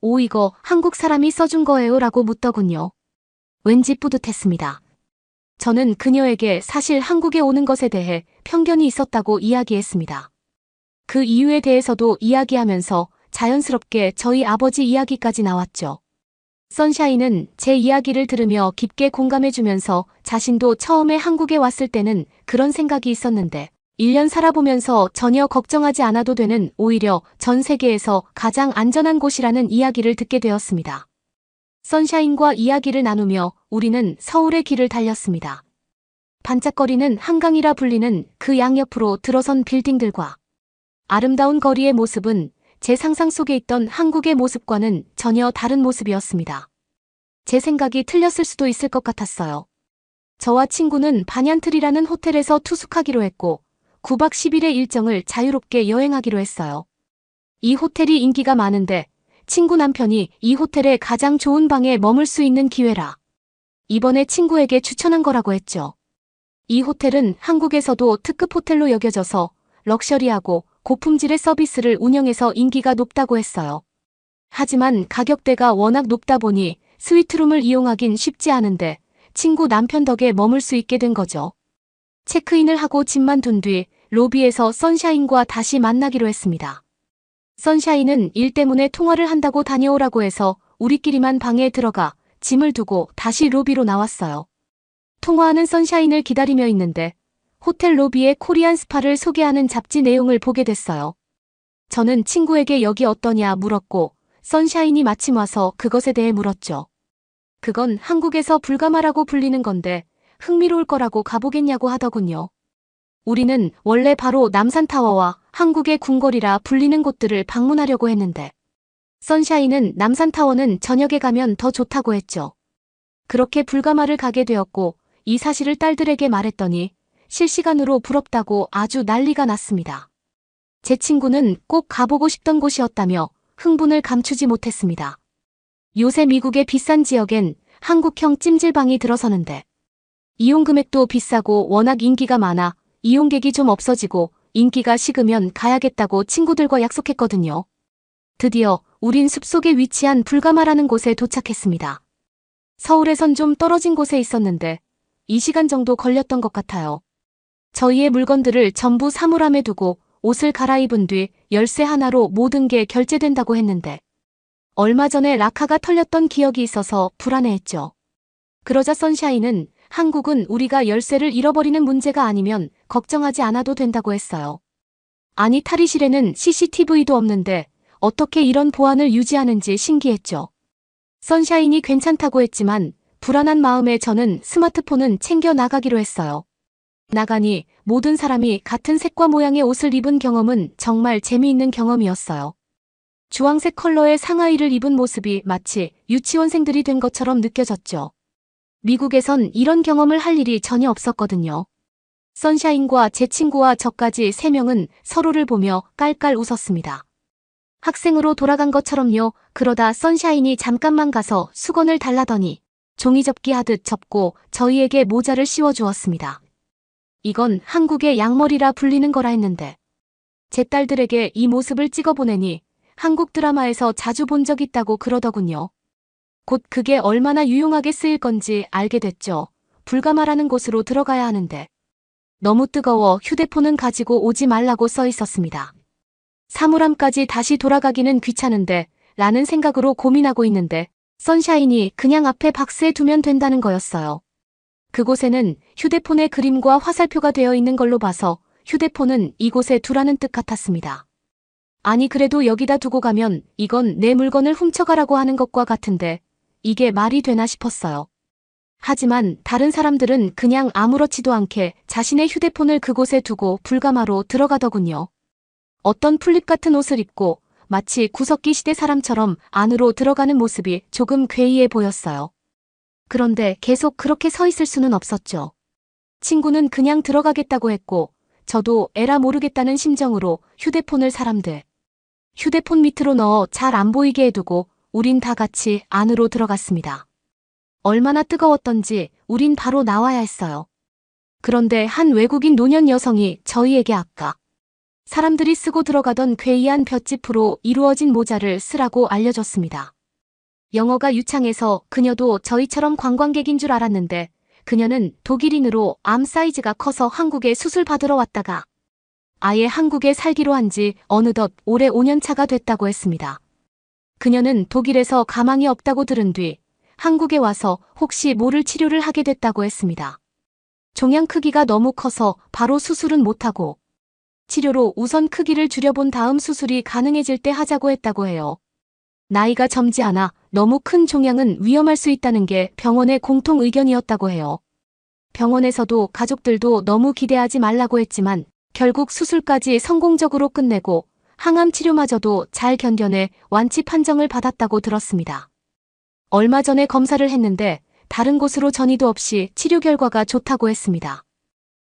오 이거 한국 사람이 써준 거예요 라고 묻더군요. 왠지 뿌듯했습니다. 저는 그녀에게 사실 한국에 오는 것에 대해 편견이 있었다고 이야기했습니다. 그 이유에 대해서도 이야기하면서 자연스럽게 저희 아버지 이야기까지 나왔죠. 선샤인은 제 이야기를 들으며 깊게 공감해주면서 자신도 처음에 한국에 왔을 때는 그런 생각이 있었는데 1년 살아보면서 전혀 걱정하지 않아도 되는 오히려 전 세계에서 가장 안전한 곳이라는 이야기를 듣게 되었습니다. 선샤인과 이야기를 나누며 우리는 서울의 길을 달렸습니다. 반짝거리는 한강이라 불리는 그 양옆으로 들어선 빌딩들과 아름다운 거리의 모습은 제 상상 속에 있던 한국의 모습과는 전혀 다른 모습이었습니다. 제 생각이 틀렸을 수도 있을 것 같았어요. 저와 친구는 반얀트리라는 호텔에서 투숙하기로 했고 9박 10일의 일정을 자유롭게 여행하기로 했어요. 이 호텔이 인기가 많은데 친구 남편이 이 호텔의 가장 좋은 방에 머물 수 있는 기회라 이번에 친구에게 추천한 거라고 했죠. 이 호텔은 한국에서도 특급 호텔로 여겨져서 럭셔리하고 고품질의 서비스를 운영해서 인기가 높다고 했어요. 하지만 가격대가 워낙 높다 보니 스위트룸을 이용하긴 쉽지 않은데 친구 남편 덕에 머물 수 있게 된 거죠. 체크인을 하고 짐만 둔 뒤 로비에서 선샤인과 다시 만나기로 했습니다. 선샤인은 일 때문에 통화를 한다고 다녀오라고 해서 우리끼리만 방에 들어가 짐을 두고 다시 로비로 나왔어요. 통화하는 선샤인을 기다리며 있는데 호텔 로비에 코리안 스파를 소개하는 잡지 내용을 보게 됐어요. 저는 친구에게 여기 어떠냐 물었고 선샤인이 마침 와서 그것에 대해 물었죠. 그건 한국에서 불가마라고 불리는 건데 흥미로울 거라고 가보겠냐고 하더군요. 우리는 원래 바로 남산타워와 한국의 궁궐이라 불리는 곳들을 방문하려고 했는데 선샤인은 남산타워는 저녁에 가면 더 좋다고 했죠. 그렇게 불가마를 가게 되었고 이 사실을 딸들에게 말했더니 실시간으로 부럽다고 아주 난리가 났습니다. 제 친구는 꼭 가보고 싶던 곳이었다며 흥분을 감추지 못했습니다. 요새 미국의 비싼 지역엔 한국형 찜질방이 들어서는데 이용 금액도 비싸고 워낙 인기가 많아 이용객이 좀 없어지고 인기가 식으면 가야겠다고 친구들과 약속했거든요. 드디어 우린 숲속에 위치한 불가마라는 곳에 도착했습니다. 서울에선 좀 떨어진 곳에 있었는데 2시간 정도 걸렸던 것 같아요. 저희의 물건들을 전부 사물함에 두고 옷을 갈아입은 뒤 열쇠 하나로 모든 게 결제된다고 했는데 얼마 전에 라카가 털렸던 기억이 있어서 불안해했죠. 그러자 선샤인은 한국은 우리가 열쇠를 잃어버리는 문제가 아니면 걱정하지 않아도 된다고 했어요. 아니 탈의실에는 CCTV도 없는데 어떻게 이런 보안을 유지하는지 신기했죠. 선샤인이 괜찮다고 했지만 불안한 마음에 저는 스마트폰은 챙겨 나가기로 했어요. 나가니 모든 사람이 같은 색과 모양의 옷을 입은 경험은 정말 재미있는 경험이었어요. 주황색 컬러의 상하이를 입은 모습이 마치 유치원생들이 된 것처럼 느껴졌죠. 미국에선 이런 경험을 할 일이 전혀 없었거든요. 선샤인과 제 친구와 저까지 3명은 서로를 보며 깔깔 웃었습니다. 학생으로 돌아간 것처럼요. 그러다 선샤인이 잠깐만 가서 수건을 달라더니 종이접기 하듯 접고 저희에게 모자를 씌워주었습니다. 이건 한국의 양머리라 불리는 거라 했는데 제 딸들에게 이 모습을 찍어보내니 한국 드라마에서 자주 본 적 있다고 그러더군요. 곧 그게 얼마나 유용하게 쓰일 건지 알게 됐죠. 불가마라는 곳으로 들어가야 하는데 너무 뜨거워 휴대폰은 가지고 오지 말라고 써 있었습니다. 사물함까지 다시 돌아가기는 귀찮은데 라는 생각으로 고민하고 있는데 선샤인이 그냥 앞에 박스에 두면 된다는 거였어요. 그곳에는 휴대폰의 그림과 화살표가 되어 있는 걸로 봐서 휴대폰은 이곳에 두라는 뜻 같았습니다. 아니 그래도 여기다 두고 가면 이건 내 물건을 훔쳐가라고 하는 것과 같은데 이게 말이 되나 싶었어요. 하지만 다른 사람들은 그냥 아무렇지도 않게 자신의 휴대폰을 그곳에 두고 불가마로 들어가더군요. 어떤 풀립 같은 옷을 입고 마치 구석기 시대 사람처럼 안으로 들어가는 모습이 조금 괴이해 보였어요. 그런데 계속 그렇게 서 있을 수는 없었죠. 친구는 그냥 들어가겠다고 했고 저도 에라 모르겠다는 심정으로 휴대폰을 사람들 휴대폰 밑으로 넣어 잘 안 보이게 해두고 우린 다 같이 안으로 들어갔습니다. 얼마나 뜨거웠던지 우린 바로 나와야 했어요. 그런데 한 외국인 노년 여성이 저희에게 아까 사람들이 쓰고 들어가던 괴이한 볏짚으로 이루어진 모자를 쓰라고 알려줬습니다. 영어가 유창해서 그녀도 저희처럼 관광객인 줄 알았는데 그녀는 독일인으로 암 사이즈가 커서 한국에 수술 받으러 왔다가 아예 한국에 살기로 한 지 어느덧 올해 5년 차가 됐다고 했습니다. 그녀는 독일에서 가망이 없다고 들은 뒤 한국에 와서 혹시 모를 치료를 하게 됐다고 했습니다. 종양 크기가 너무 커서 바로 수술은 못하고 치료로 우선 크기를 줄여본 다음 수술이 가능해질 때 하자고 했다고 해요. 나이가 젊지 않아 너무 큰 종양은 위험할 수 있다는 게 병원의 공통 의견이었다고 해요. 병원에서도 가족들도 너무 기대하지 말라고 했지만 결국 수술까지 성공적으로 끝내고 항암 치료마저도 잘 견뎌내 완치 판정을 받았다고 들었습니다. 얼마 전에 검사를 했는데 다른 곳으로 전이도 없이 치료 결과가 좋다고 했습니다.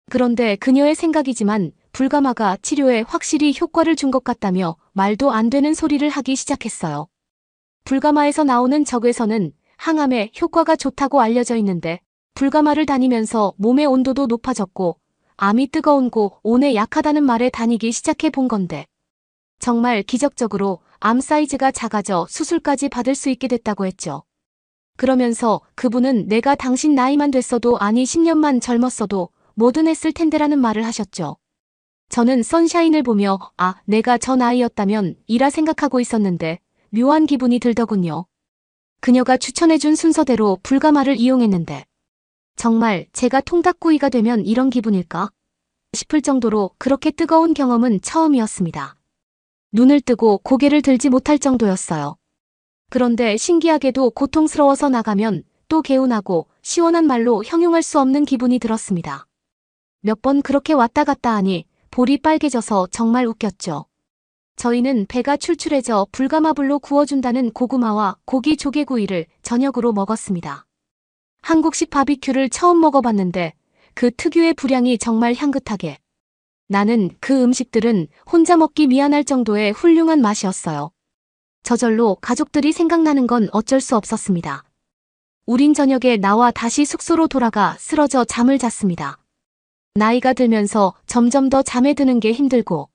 그런데 그녀의 생각이지만 불가마가 치료에 확실히 효과를 준 것 같다며 말도 안 되는 소리를 하기 시작했어요. 불가마에서 나오는 적외선은 항암에 효과가 좋다고 알려져 있는데 불가마를 다니면서 몸의 온도도 높아졌고 암이 뜨거운 곳 온에 약하다는 말에 다니기 시작해 본 건데 정말 기적적으로 암 사이즈가 작아져 수술까지 받을 수 있게 됐다고 했죠. 그러면서 그분은 내가 당신 나이만 됐어도 아니 10년만 젊었어도 뭐든 했을 텐데라는 말을 하셨죠. 저는 선샤인을 보며 내가 저 나이였다면 이라 생각하고 있었는데 묘한 기분이 들더군요. 그녀가 추천해준 순서대로 불가마를 이용했는데 정말 제가 통닭구이가 되면 이런 기분일까 싶을 정도로 그렇게 뜨거운 경험은 처음이었습니다. 눈을 뜨고 고개를 들지 못할 정도였어요. 그런데 신기하게도 고통스러워서 나가면 또 개운하고 시원한 말로 형용할 수 없는 기분이 들었습니다. 몇 번 그렇게 왔다 갔다 하니 볼이 빨개져서 정말 웃겼죠. 저희는 배가 출출해져 불가마불로 구워준다는 고구마와 고기 조개구이를 저녁으로 먹었습니다. 한국식 바비큐를 처음 먹어봤는데 그 특유의 불향이 정말 향긋하게 나는 그 음식들은 혼자 먹기 미안할 정도의 훌륭한 맛이었어요. 저절로 가족들이 생각나는 건 어쩔 수 없었습니다. 우린 저녁에 나와 다시 숙소로 돌아가 쓰러져 잠을 잤습니다. 나이가 들면서 점점 더 잠에 드는 게 힘들고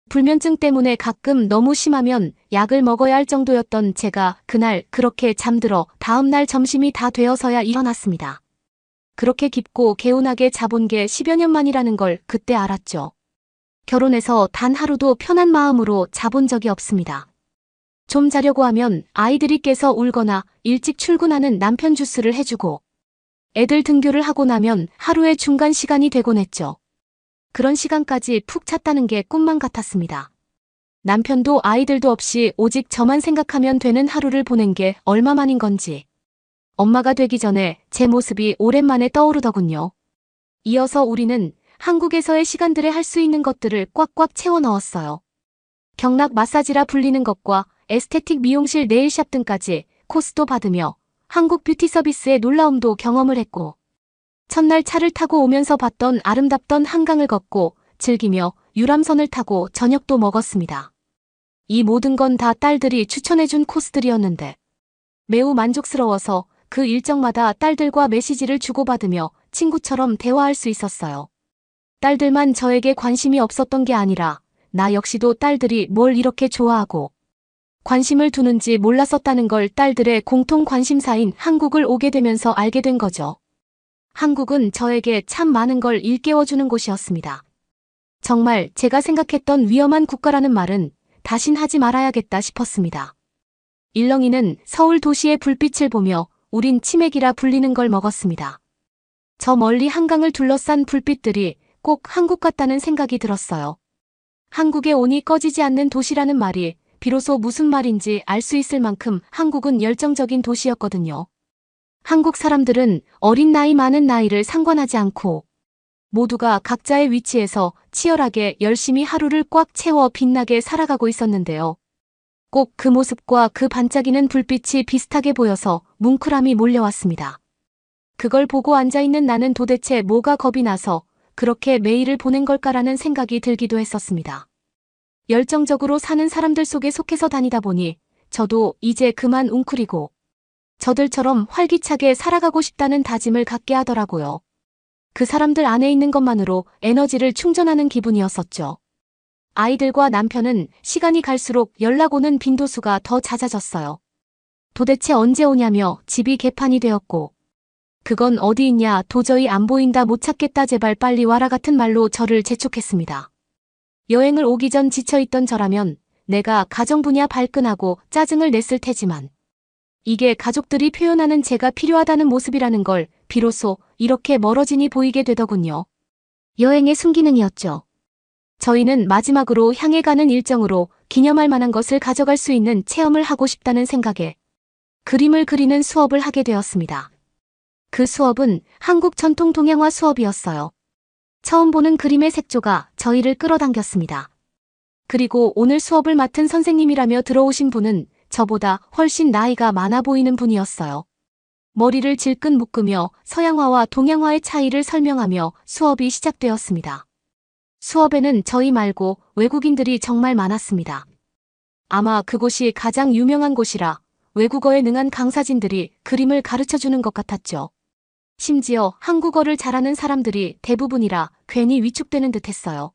불면증 때문에 가끔 너무 심하면 약을 먹어야 할 정도였던 제가 그날 그렇게 잠들어 다음날 점심이 다 되어서야 일어났습니다. 그렇게 깊고 개운하게 자본 게 10여 년 만이라는 걸 그때 알았죠. 결혼해서 단 하루도 편한 마음으로 자본 적이 없습니다. 좀 자려고 하면 아이들이 깨서 울거나 일찍 출근하는 남편 주스를 해주고 애들 등교를 하고 나면 하루의 중간 시간이 되곤 했죠. 그런 시간까지 푹 찼다는 게 꿈만 같았습니다. 남편도 아이들도 없이 오직 저만 생각하면 되는 하루를 보낸 게 얼마만인 건지. 엄마가 되기 전에 제 모습이 오랜만에 떠오르더군요. 이어서 우리는 한국에서의 시간들에 할 수 있는 것들을 꽉꽉 채워 넣었어요. 경락 마사지라 불리는 것과 에스테틱 미용실 네일샵 등까지 코스도 받으며 한국 뷰티 서비스의 놀라움도 경험을 했고 첫날 차를 타고 오면서 봤던 아름답던 한강을 걷고 즐기며 유람선을 타고 저녁도 먹었습니다. 이 모든 건 다 딸들이 추천해준 코스들이었는데 매우 만족스러워서 그 일정마다 딸들과 메시지를 주고받으며 친구처럼 대화할 수 있었어요. 딸들만 저에게 관심이 없었던 게 아니라 나 역시도 딸들이 뭘 이렇게 좋아하고 관심을 두는지 몰랐었다는 걸 딸들의 공통 관심사인 한국을 오게 되면서 알게 된 거죠. 한국은 저에게 참 많은 걸 일깨워주는 곳이었습니다. 정말 제가 생각했던 위험한 국가라는 말은 다신 하지 말아야겠다 싶었습니다. 일렁이는 서울 도시의 불빛을 보며 우린 치맥이라 불리는 걸 먹었습니다. 저 멀리 한강을 둘러싼 불빛들이 꼭 한국 같다는 생각이 들었어요. 한국에 오니 꺼지지 않는 도시라는 말이 비로소 무슨 말인지 알 수 있을 만큼 한국은 열정적인 도시였거든요. 한국 사람들은 어린 나이 많은 나이를 상관하지 않고 모두가 각자의 위치에서 치열하게 열심히 하루를 꽉 채워 빛나게 살아가고 있었는데요. 꼭 그 모습과 그 반짝이는 불빛이 비슷하게 보여서 뭉클함이 몰려왔습니다. 그걸 보고 앉아있는 나는 도대체 뭐가 겁이 나서 그렇게 매일을 보낸 걸까라는 생각이 들기도 했었습니다. 열정적으로 사는 사람들 속에 속해서 다니다 보니 저도 이제 그만 웅크리고 저들처럼 활기차게 살아가고 싶다는 다짐을 갖게 하더라고요. 그 사람들 안에 있는 것만으로 에너지를 충전하는 기분이었었죠. 아이들과 남편은 시간이 갈수록 연락 오는 빈도수가 더 잦아졌어요. 도대체 언제 오냐며 집이 개판이 되었고 그건 어디 있냐 도저히 안 보인다 못 찾겠다 제발 빨리 와라 같은 말로 저를 재촉했습니다. 여행을 오기 전 지쳐있던 저라면 내가 가정 분야 발끈하고 짜증을 냈을 테지만 이게 가족들이 표현하는 제가 필요하다는 모습이라는 걸 비로소 이렇게 멀어지니 보이게 되더군요. 여행의 순기능이었죠. 저희는 마지막으로 향해 가는 일정으로 기념할 만한 것을 가져갈 수 있는 체험을 하고 싶다는 생각에 그림을 그리는 수업을 하게 되었습니다. 그 수업은 한국 전통 동양화 수업이었어요. 처음 보는 그림의 색조가 저희를 끌어당겼습니다. 그리고 오늘 수업을 맡은 선생님이라며 들어오신 분은 저보다 훨씬 나이가 많아 보이는 분이었어요. 머리를 질끈 묶으며 서양화와 동양화의 차이를 설명하며 수업이 시작되었습니다. 수업에는 저희 말고 외국인들이 정말 많았습니다. 아마 그곳이 가장 유명한 곳이라 외국어에 능한 강사진들이 그림을 가르쳐주는 것 같았죠. 심지어 한국어를 잘하는 사람들이 대부분이라 괜히 위축되는 듯했어요.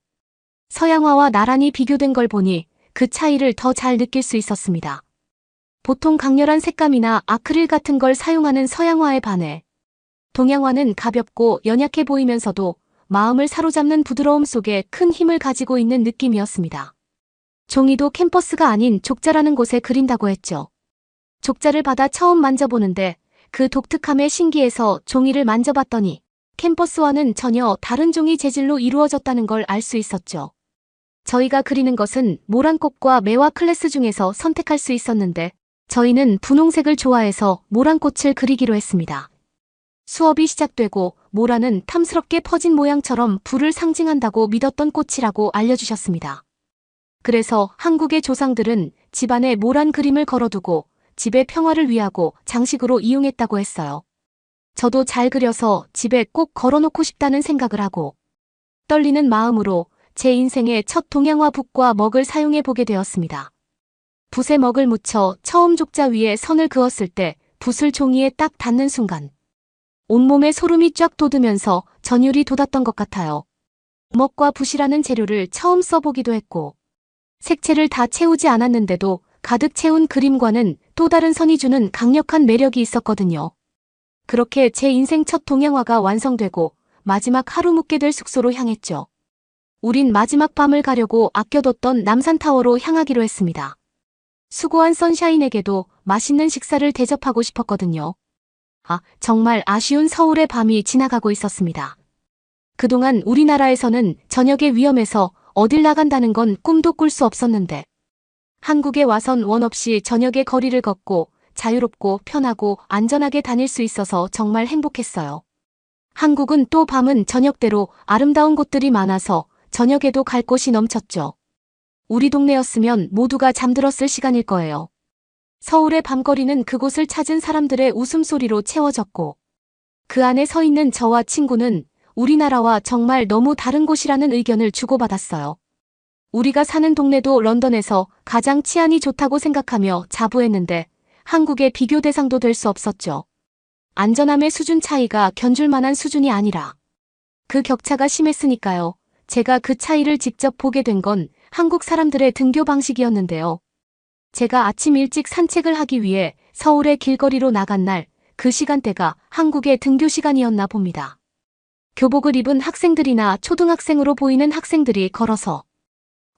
서양화와 나란히 비교된 걸 보니 그 차이를 더 잘 느낄 수 있었습니다. 보통 강렬한 색감이나 아크릴 같은 걸 사용하는 서양화에 반해 동양화는 가볍고 연약해 보이면서도 마음을 사로잡는 부드러움 속에 큰 힘을 가지고 있는 느낌이었습니다. 종이도 캔버스가 아닌 족자라는 곳에 그린다고 했죠. 족자를 받아 처음 만져보는데 그 독특함에 신기해서 종이를 만져봤더니 캔버스와는 전혀 다른 종이 재질로 이루어졌다는 걸 알 수 있었죠. 저희가 그리는 것은 모란꽃과 매화 클래스 중에서 선택할 수 있었는데 저희는 분홍색을 좋아해서 모란꽃을 그리기로 했습니다. 수업이 시작되고 모란은 탐스럽게 퍼진 모양처럼 불을 상징한다고 믿었던 꽃이라고 알려주셨습니다. 그래서 한국의 조상들은 집안에 모란 그림을 걸어두고 집의 평화를 위하고 장식으로 이용했다고 했어요. 저도 잘 그려서 집에 꼭 걸어놓고 싶다는 생각을 하고 떨리는 마음으로 제 인생의 첫 동양화 붓과 먹을 사용해 보게 되었습니다. 붓에 먹을 묻혀 처음 족자 위에 선을 그었을 때 붓을 종이에 딱 닿는 순간 온몸에 소름이 쫙 돋으면서 전율이 돋았던 것 같아요. 먹과 붓이라는 재료를 처음 써보기도 했고 색채를 다 채우지 않았는데도 가득 채운 그림과는 또 다른 선이 주는 강력한 매력이 있었거든요. 그렇게 제 인생 첫 동양화가 완성되고 마지막 하루 묵게 될 숙소로 향했죠. 우린 마지막 밤을 가려고 아껴뒀던 남산타워로 향하기로 했습니다. 수고한 선샤인에게도 맛있는 식사를 대접하고 싶었거든요. 정말 아쉬운 서울의 밤이 지나가고 있었습니다. 그동안 우리나라에서는 저녁의 위험에서 어딜 나간다는 건 꿈도 꿀 수 없었는데 한국에 와선 원 없이 저녁의 거리를 걷고 자유롭고 편하고 안전하게 다닐 수 있어서 정말 행복했어요. 한국은 또 밤은 저녁대로 아름다운 곳들이 많아서 저녁에도 갈 곳이 넘쳤죠. 우리 동네였으면 모두가 잠들었을 시간일 거예요. 서울의 밤거리는 그곳을 찾은 사람들의 웃음소리로 채워졌고 그 안에 서 있는 저와 친구는 우리나라와 정말 너무 다른 곳이라는 의견을 주고받았어요. 우리가 사는 동네도 런던에서 가장 치안이 좋다고 생각하며 자부했는데 한국의 비교 대상도 될 수 없었죠. 안전함의 수준 차이가 견줄 만한 수준이 아니라 그 격차가 심했으니까요. 제가 그 차이를 직접 보게 된 건 한국 사람들의 등교 방식이었는데요. 제가 아침 일찍 산책을 하기 위해 서울의 길거리로 나간 날 그 시간대가 한국의 등교 시간이었나 봅니다. 교복을 입은 학생들이나 초등학생으로 보이는 학생들이 걸어서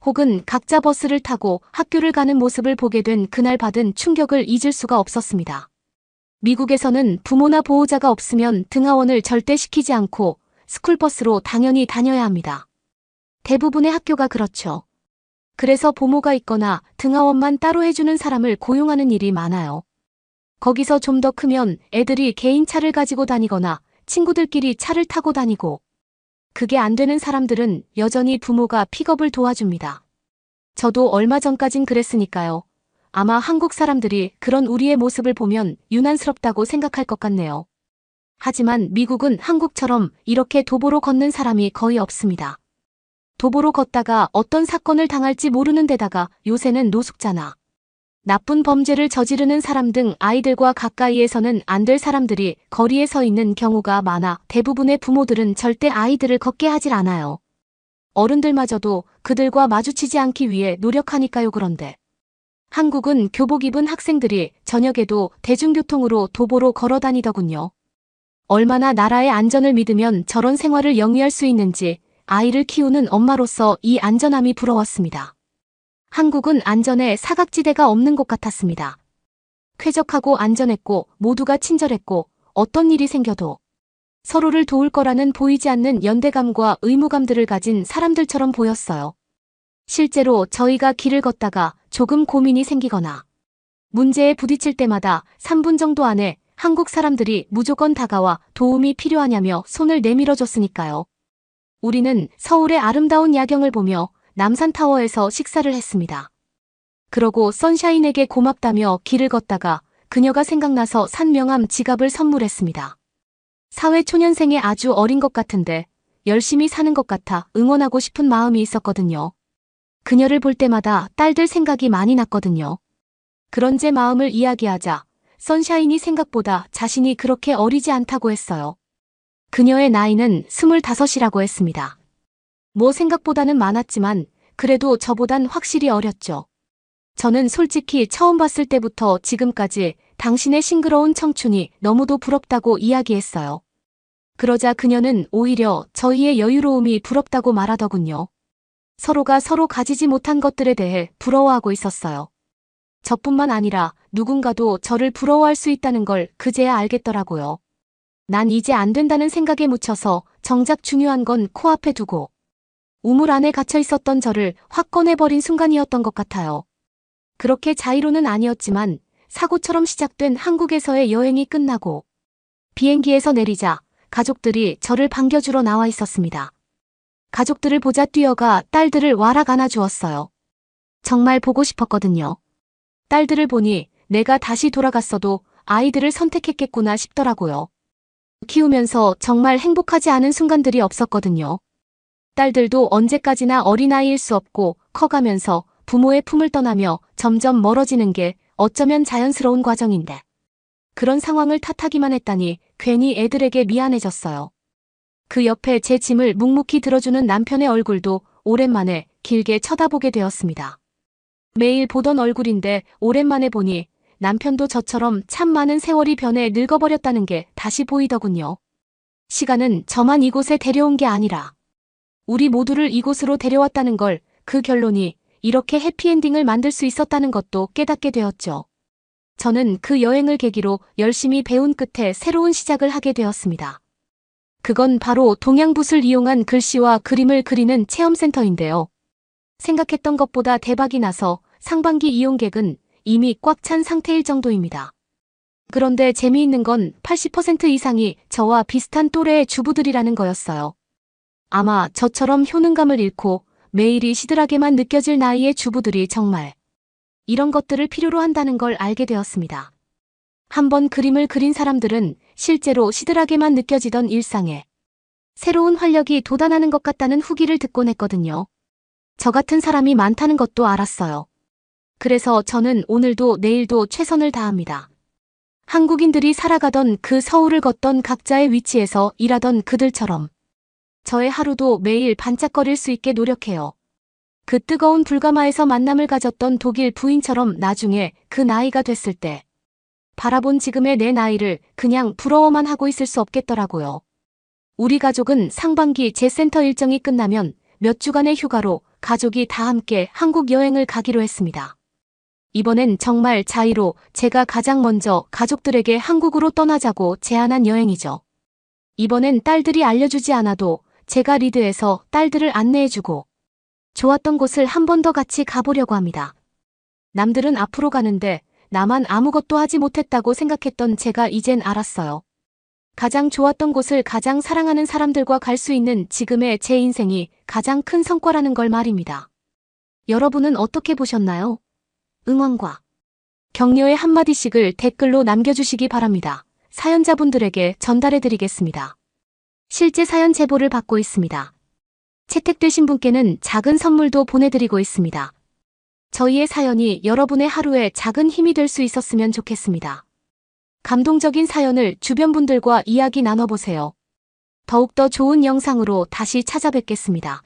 혹은 각자 버스를 타고 학교를 가는 모습을 보게 된 그날 받은 충격을 잊을 수가 없었습니다. 미국에서는 부모나 보호자가 없으면 등하원을 절대 시키지 않고 스쿨버스로 당연히 다녀야 합니다. 대부분의 학교가 그렇죠. 그래서 부모가 있거나 등하원만 따로 해주는 사람을 고용하는 일이 많아요. 거기서 좀 더 크면 애들이 개인 차를 가지고 다니거나 친구들끼리 차를 타고 다니고 그게 안 되는 사람들은 여전히 부모가 픽업을 도와줍니다. 저도 얼마 전까진 그랬으니까요. 아마 한국 사람들이 그런 우리의 모습을 보면 유난스럽다고 생각할 것 같네요. 하지만 미국은 한국처럼 이렇게 도보로 걷는 사람이 거의 없습니다. 도보로 걷다가 어떤 사건을 당할지 모르는 데다가 요새는 노숙자나 나쁜 범죄를 저지르는 사람 등 아이들과 가까이에서는 안 될 사람들이 거리에 서 있는 경우가 많아 대부분의 부모들은 절대 아이들을 걷게 하질 않아요. 어른들마저도 그들과 마주치지 않기 위해 노력하니까요. 그런데 한국은 교복 입은 학생들이 저녁에도 대중교통으로 도보로 걸어 다니더군요. 얼마나 나라의 안전을 믿으면 저런 생활을 영위할 수 있는지 아이를 키우는 엄마로서 이 안전함이 부러웠습니다. 한국은 안전에 사각지대가 없는 곳 같았습니다. 쾌적하고 안전했고 모두가 친절했고 어떤 일이 생겨도 서로를 도울 거라는 보이지 않는 연대감과 의무감들을 가진 사람들처럼 보였어요. 실제로 저희가 길을 걷다가 조금 고민이 생기거나 문제에 부딪힐 때마다 3분 정도 안에 한국 사람들이 무조건 다가와 도움이 필요하냐며 손을 내밀어줬으니까요. 우리는 서울의 아름다운 야경을 보며 남산타워에서 식사를 했습니다. 그러고 선샤인에게 고맙다며 길을 걷다가 그녀가 생각나서 산 명함 지갑을 선물했습니다. 사회초년생의 아주 어린 것 같은데 열심히 사는 것 같아 응원하고 싶은 마음이 있었거든요. 그녀를 볼 때마다 딸들 생각이 많이 났거든요. 그런 제 마음을 이야기하자 선샤인이 생각보다 자신이 그렇게 어리지 않다고 했어요. 그녀의 나이는 25이라고 했습니다. 뭐 생각보다는 많았지만 그래도 저보단 확실히 어렸죠. 저는 솔직히 처음 봤을 때부터 지금까지 당신의 싱그러운 청춘이 너무도 부럽다고 이야기했어요. 그러자 그녀는 오히려 저희의 여유로움이 부럽다고 말하더군요. 서로가 서로 가지지 못한 것들에 대해 부러워하고 있었어요. 저뿐만 아니라 누군가도 저를 부러워할 수 있다는 걸 그제야 알겠더라고요. 난 이제 안 된다는 생각에 묻혀서 정작 중요한 건 코앞에 두고 우물 안에 갇혀 있었던 저를 확 꺼내버린 순간이었던 것 같아요. 그렇게 자의로는 아니었지만 사고처럼 시작된 한국에서의 여행이 끝나고 비행기에서 내리자 가족들이 저를 반겨주러 나와 있었습니다. 가족들을 보자 뛰어가 딸들을 와락 안아주었어요. 정말 보고 싶었거든요. 딸들을 보니 내가 다시 돌아갔어도 아이들을 선택했겠구나 싶더라고요. 키우면서 정말 행복하지 않은 순간들이 없었거든요. 딸들도 언제까지나 어린아이일 수 없고 커가면서 부모의 품을 떠나며 점점 멀어지는 게 어쩌면 자연스러운 과정인데 그런 상황을 탓하기만 했다니 괜히 애들에게 미안해졌어요. 그 옆에 제 짐을 묵묵히 들어주는 남편의 얼굴도 오랜만에 길게 쳐다보게 되었습니다. 매일 보던 얼굴인데 오랜만에 보니 남편도 저처럼 참 많은 세월이 변해 늙어버렸다는 게 다시 보이더군요. 시간은 저만 이곳에 데려온 게 아니라 우리 모두를 이곳으로 데려왔다는 걸, 그 결론이 이렇게 해피엔딩을 만들 수 있었다는 것도 깨닫게 되었죠. 저는 그 여행을 계기로 열심히 배운 끝에 새로운 시작을 하게 되었습니다. 그건 바로 동양붓을 이용한 글씨와 그림을 그리는 체험센터인데요. 생각했던 것보다 대박이 나서 상반기 이용객은 이미 꽉 찬 상태일 정도입니다. 그런데 재미있는 건 80% 이상이 저와 비슷한 또래의 주부들이라는 거였어요. 아마 저처럼 효능감을 잃고 매일이 시들하게만 느껴질 나이의 주부들이 정말 이런 것들을 필요로 한다는 걸 알게 되었습니다. 한번 그림을 그린 사람들은 실제로 시들하게만 느껴지던 일상에 새로운 활력이 돋아나는 것 같다는 후기를 듣곤 했거든요. 저 같은 사람이 많다는 것도 알았어요. 그래서 저는 오늘도 내일도 최선을 다합니다. 한국인들이 살아가던 그 서울을 걷던 각자의 위치에서 일하던 그들처럼 저의 하루도 매일 반짝거릴 수 있게 노력해요. 그 뜨거운 불가마에서 만남을 가졌던 독일 부인처럼 나중에 그 나이가 됐을 때 바라본 지금의 내 나이를 그냥 부러워만 하고 있을 수 없겠더라고요. 우리 가족은 상반기 제 센터 일정이 끝나면 몇 주간의 휴가로 가족이 다 함께 한국 여행을 가기로 했습니다. 이번엔 정말 자의로 제가 가장 먼저 가족들에게 한국으로 떠나자고 제안한 여행이죠. 이번엔 딸들이 알려주지 않아도 제가 리드해서 딸들을 안내해주고 좋았던 곳을 한 번 더 같이 가보려고 합니다. 남들은 앞으로 가는데 나만 아무것도 하지 못했다고 생각했던 제가 이젠 알았어요. 가장 좋았던 곳을 가장 사랑하는 사람들과 갈 수 있는 지금의 제 인생이 가장 큰 성과라는 걸 말입니다. 여러분은 어떻게 보셨나요? 응원과 격려의 한마디씩을 댓글로 남겨주시기 바랍니다. 사연자분들에게 전달해드리겠습니다. 실제 사연 제보를 받고 있습니다. 채택되신 분께는 작은 선물도 보내드리고 있습니다. 저희의 사연이 여러분의 하루에 작은 힘이 될 수 있었으면 좋겠습니다. 감동적인 사연을 주변 분들과 이야기 나눠보세요. 더욱더 좋은 영상으로 다시 찾아뵙겠습니다.